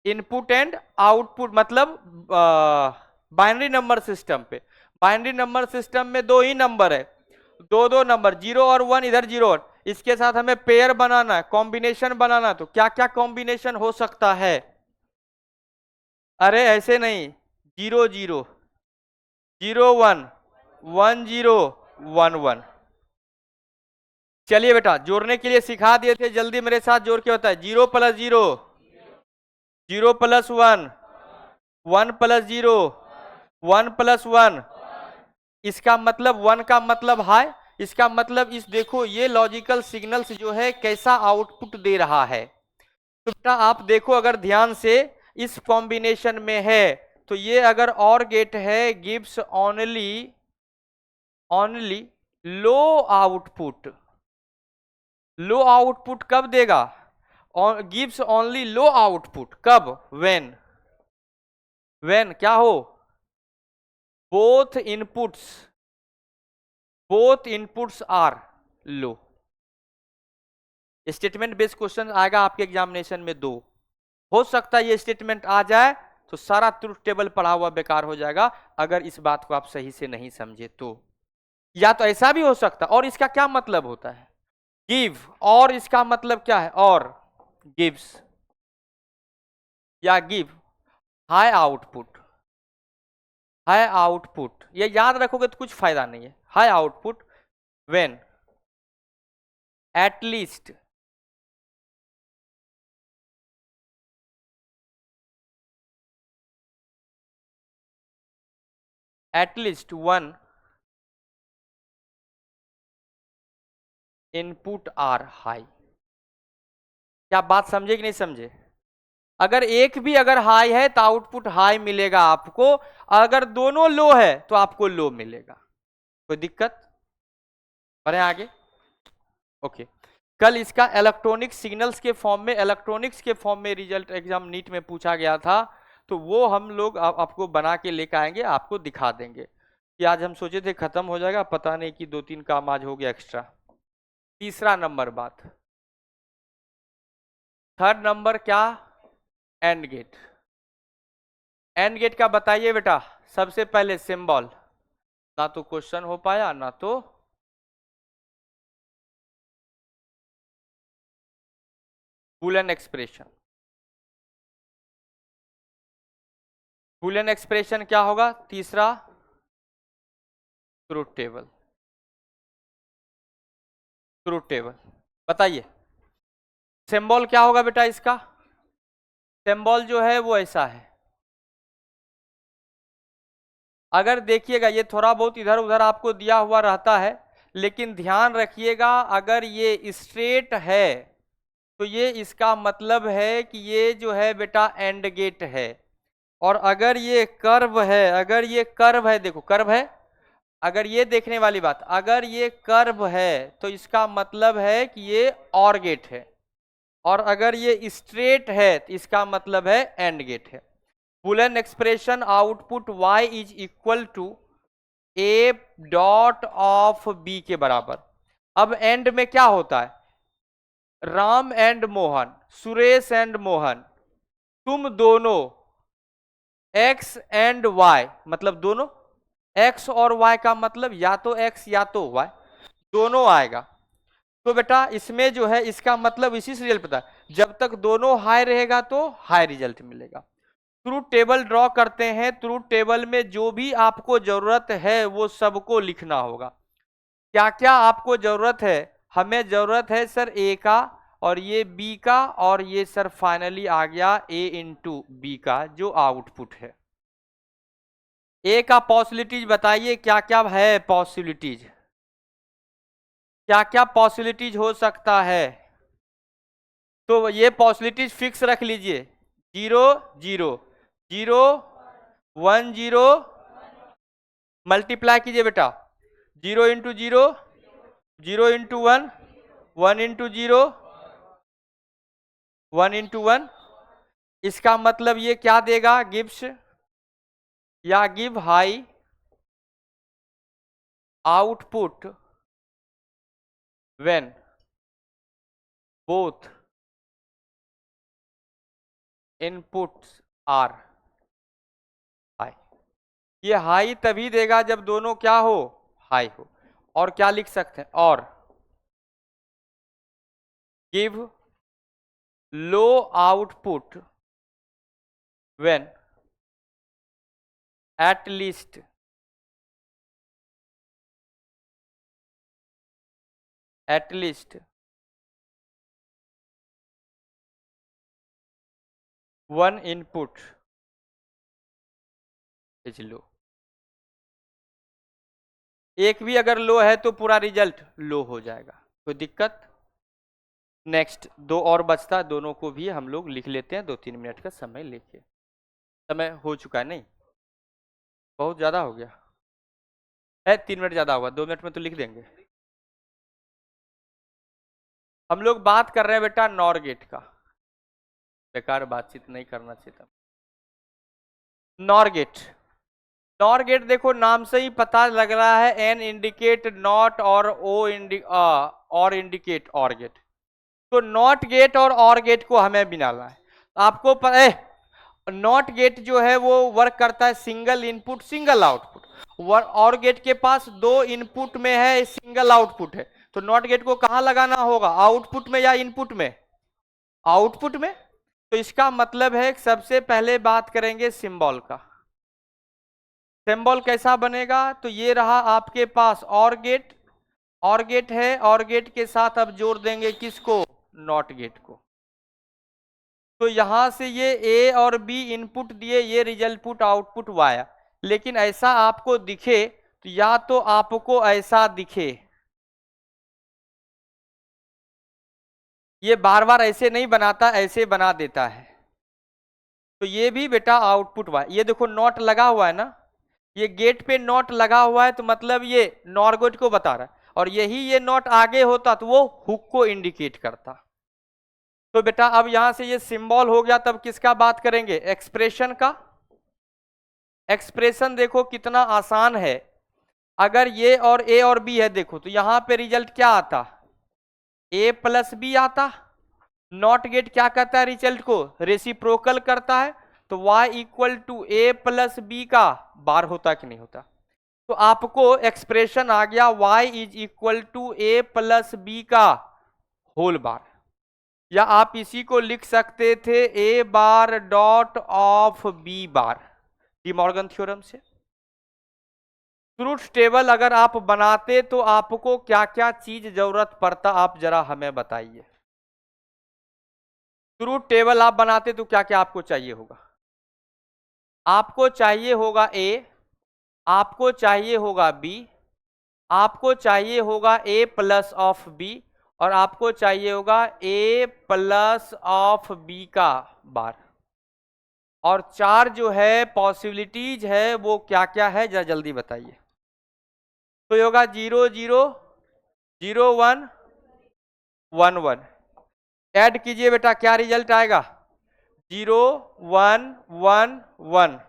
इनपुट एंड आउटपुट, मतलब बाइनरी नंबर सिस्टम पे। बाइनरी नंबर सिस्टम में दो ही नंबर है, दो दो नंबर, 0 और 1, इधर 0 और, इसके साथ हमें पेयर बनाना है, कॉम्बिनेशन बनाना है। तो क्या क्या कॉम्बिनेशन हो सकता है, अरे ऐसे नहीं, 0 0 0 1 1 0 1 1। चलिए बेटा जोड़ने के लिए सिखा दिए थे, जल्दी मेरे साथ जोड़ के बताए, 0 प्लस 0 0 प्लस 1 1 प्लस 0 1 प्लस 1। इसका मतलब 1 का मतलब हाई, इसका मतलब इस देखो ये लॉजिकल सिग्नल्स जो है कैसा आउटपुट दे रहा है। तो बेटा आप देखो अगर ध्यान से इस कॉम्बिनेशन में है तो ये अगर और गेट है gives only only low output. Low output कब देगा, गिव्स ओनली लो आउटपुट कब, व्हेन क्या हो, both inputs are low. Statement based question आएगा आपके एग्जामिनेशन में, दो हो सकता है ये स्टेटमेंट आ जाए तो सारा ट्रूथ टेबल पढ़ा हुआ बेकार हो जाएगा अगर इस बात को आप सही से नहीं समझे तो। या तो ऐसा भी हो सकता, और इसका क्या मतलब होता है गिव, और इसका मतलब क्या है, और गिव्स या give high output. High output ये याद रखोगे तो कुछ फायदा नहीं है। High output when at least one input are high. क्या बात समझे कि नहीं समझे, अगर एक भी अगर हाई है तो आउटपुट हाई मिलेगा आपको, अगर दोनों लो है तो आपको लो मिलेगा। कोई दिक्कत, बढ़े आगे। ओके, कल इसका इलेक्ट्रॉनिक सिग्नल्स के फॉर्म में, इलेक्ट्रॉनिक्स के फॉर्म में रिजल्ट एग्जाम नीट में पूछा गया था, तो वो हम लोग आपको बना के लेकर आएंगे, आपको दिखा देंगे कि आज हम सोचे थे खत्म हो जाएगा, पता नहीं कि 2-3 काम आज हो गया एक्स्ट्रा। तीसरा नंबर बात, थर्ड नंबर क्या, एंड गेट। एंड गेट का बताइए बेटा, सबसे पहले सिंबल, ना तो क्वेश्चन हो पाया ना तो बूलियन एक्सप्रेशन। बूलियन एक्सप्रेशन क्या होगा, तीसरा ट्रूथ टेबल। ट्रूथ टेबल बताइए सिंबल क्या होगा बेटा, इसका सिंबल जो है वो ऐसा है। अगर देखिएगा ये थोड़ा बहुत इधर उधर आपको दिया हुआ रहता है, लेकिन ध्यान रखिएगा अगर ये स्ट्रेट है तो ये इसका मतलब है कि ये जो है बेटा एंड गेट है, और अगर ये कर्व है, अगर ये कर्व है, देखो कर्व है, अगर ये देखने वाली बात, अगर ये कर्व है तो इसका मतलब है कि ये और गेट है, और अगर ये स्ट्रेट है तो इसका मतलब है एंड गेट है। Boolean expression output y is equal to A dot of B के बराबर। अब एंड में क्या होता है, राम एंड मोहन, सुरेश एंड मोहन, तुम दोनों x एंड y, मतलब दोनों x और y का मतलब या तो x या तो y, दोनों आएगा। तो बेटा इसमें जो है इसका मतलब इसी से रिजल्ट पता है, जब तक दोनों हाई रहेगा तो हाई रिजल्ट मिलेगा। ट्रूथ टेबल ड्रॉ करते हैं, ट्रूथ टेबल में जो भी आपको जरूरत है वो सबको लिखना होगा। क्या क्या आपको जरूरत है, हमें जरूरत है सर ए का, और ये बी का, और ये सर फाइनली आ गया ए इंटू बी का जो आउटपुट है। ए का पॉसिबिलिटीज बताइए, क्या क्या है पॉसिबिलिटीज, क्या क्या पॉसिबिलिटीज हो सकता है। तो ये पॉसिबिलिटीज फिक्स रख लीजिए, 0 0 0 1 0, मल्टीप्लाई कीजिए बेटा, 0 इंटू 0, 0 इंटू 1, 1 इंटू 0, 1 इंटू 1। इसका मतलब ये क्या देगा, गिव्स या give high output when both inputs are high. ये हाई तभी देगा जब दोनों क्या हो, हाई हो। और क्या लिख सकते हैं, और give low output when at least one input is low। एक भी अगर लो है तो पूरा रिजल्ट लो हो जाएगा, कोई दिक्कत। नेक्स्ट दो और बचता, दोनों को भी हम लोग लिख लेते हैं, 2-3 मिनट का समय लेके। समय हो चुका है, नहीं बहुत ज्यादा हो गया है, 3 मिनट ज्यादा हुआ, 2 मिनट में तो लिख देंगे। हम लोग बात कर रहे हैं बेटा नॉर गेट का, बेकार बातचीत नहीं करना चाहिए था। नॉर गेट, नॉर गेट देखो नाम से ही पता लग रहा है, एन इंडिकेट नॉट और ओ और इंडिकेट और गेट। तो नॉट गेट और गेट को हमें बनाना है। आपको पता है नॉट गेट जो है वो वर्क करता है सिंगल इनपुट सिंगल आउटपुट। और गेट के पास 2 इनपुट में है, सिंगल आउटपुट है। तो नॉट गेट को कहां लगाना होगा, आउटपुट में या इनपुट में, आउटपुट में। तो इसका मतलब है सबसे पहले बात करेंगे सिंबल का। सिंबल कैसा बनेगा, तो ये रहा आपके पास और गेट है, और गेट के साथ अब जोड़ देंगे किसको, नॉट गेट को। तो यहां से ये ए और बी इनपुट दिए, ये रिजल्ट पुट आउटपुट वाया। लेकिन ऐसा आपको दिखे तो या तो आपको ऐसा दिखे, ये बार बार ऐसे नहीं बनाता, ऐसे बना देता है। तो ये भी बेटा आउटपुट वाया। ये देखो नॉट लगा हुआ है ना, ये गेट पे नॉट लगा हुआ है, तो मतलब ये नॉर गेट को बता रहा है। और यही ये नॉट आगे होता तो वो हुक को इंडिकेट करता। तो बेटा अब यहां से ये सिंबल हो गया, तब किसका बात करेंगे, एक्सप्रेशन का। एक्सप्रेशन देखो कितना आसान है, अगर ये और ए और बी है देखो, तो यहां पे रिजल्ट क्या आता, ए प्लस बी आता। नॉट गेट क्या करता है, रिजल्ट को रेसिप्रोकल करता है। तो y equal to A plus B का बार होता कि नहीं होता। तो आपको एक्सप्रेशन आ गया y is equal to A plus B का होल बार। या आप इसी को लिख सकते थे A bar dot of B bar, De Morgan theorem से। ट्रूथ टेबल अगर आप बनाते तो आपको क्या क्या चीज जरूरत पड़ता, आप जरा हमें बताइए। ट्रूथ टेबल आप बनाते तो क्या क्या आपको चाहिए होगा, आपको चाहिए होगा ए, आपको चाहिए होगा बी, आपको चाहिए होगा ए प्लस ऑफ बी, और आपको चाहिए होगा ए प्लस ऑफ बी का बार। और 4 जो है पॉसिबिलिटीज है वो क्या क्या है जरा जल्दी बताइए। तो होगा 0 0 0 1 1 1। ऐड कीजिए बेटा, क्या रिजल्ट आएगा, 0 1 1 1,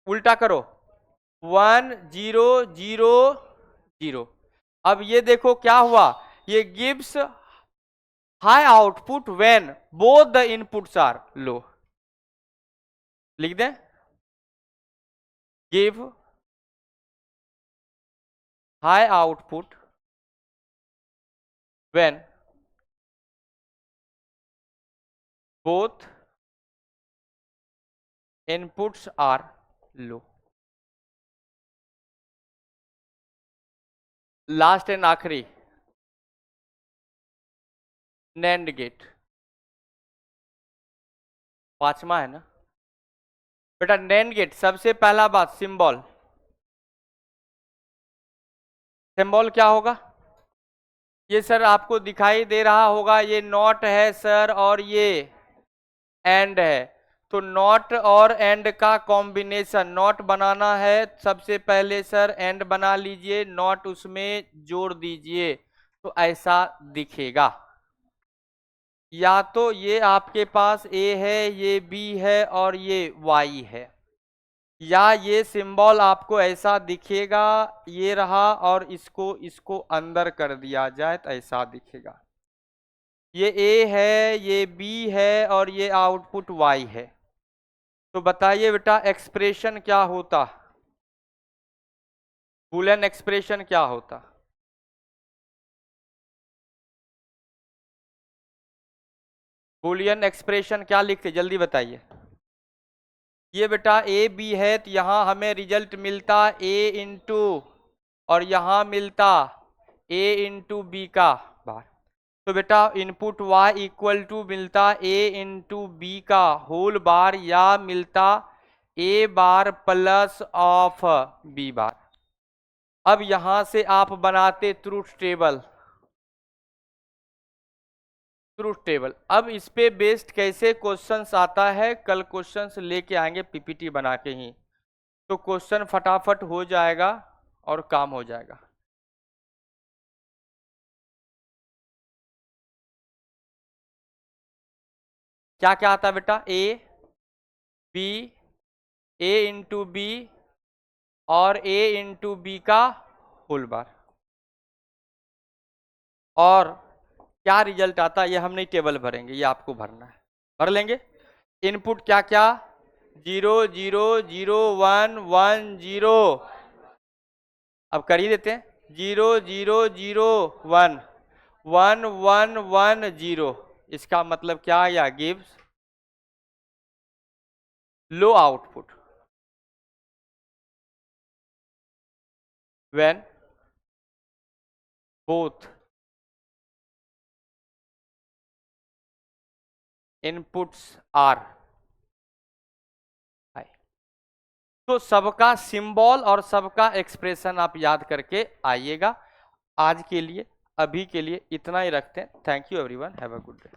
उल्टा करो 1 0 0 0। अब ये देखो क्या हुआ, ये gives high output when both the inputs are low. लिख दें, give high output when both inputs are low. Last and आखिरी नैंड गेट, पांचवा है ना बेटा। नैंड गेट सबसे पहला बात सिंबल, सिंबल क्या होगा, ये सर आपको दिखाई दे रहा होगा, ये नॉट है सर और ये एंड है। तो नॉट और एंड का कॉम्बिनेशन, नॉट बनाना है सबसे पहले सर एंड बना लीजिए, नॉट उसमें जोड़ दीजिए तो ऐसा दिखेगा। या तो ये आपके पास A है, ये B है और ये Y है, या ये सिंबल आपको ऐसा दिखेगा, ये रहा और इसको अंदर कर दिया जाए तो ऐसा दिखेगा। ये A है, ये B है और ये आउटपुट Y है। तो बताइए बेटा एक्सप्रेशन क्या होता, बूलियन एक्सप्रेशन क्या होता। बूलियन एक्सप्रेशन क्या लिखते जल्दी बताइए। ये बेटा ए बी है तो यहां हमें रिजल्ट मिलता A इंटू और यहां मिलता A इंटू बी का बार। तो बेटा इनपुट y इक्वल टू मिलता A इंटू बी का होल बार या मिलता A bar plus of B बार। अब यहां से आप बनाते ट्रूथ टेबल, ट्रूथ टेबल। अब इस पे बेस्ड कैसे क्वेश्चंस आता है, कल क्वेश्चंस लेके आएंगे पीपीटी बना के ही, तो क्वेश्चन फटाफट हो जाएगा और काम हो जाएगा। क्या क्या आता है बेटा, A B, A into B और A इंटू बी का होल बार। और क्या रिजल्ट आता है ये हम नहीं टेबल भरेंगे, ये आपको भरना है, भर लेंगे। इनपुट क्या क्या, 0 0 0 1 1 0। अब कर ही देते हैं, 0 0 0 1 1 1 1 0। इसका मतलब क्या या gives low output when both inputs are high. तो सबका सिंबल और सबका एक्सप्रेशन आप याद करके आइएगा। आज के लिए अभी के लिए इतना ही रखते हैं। Thank you everyone, have a good day.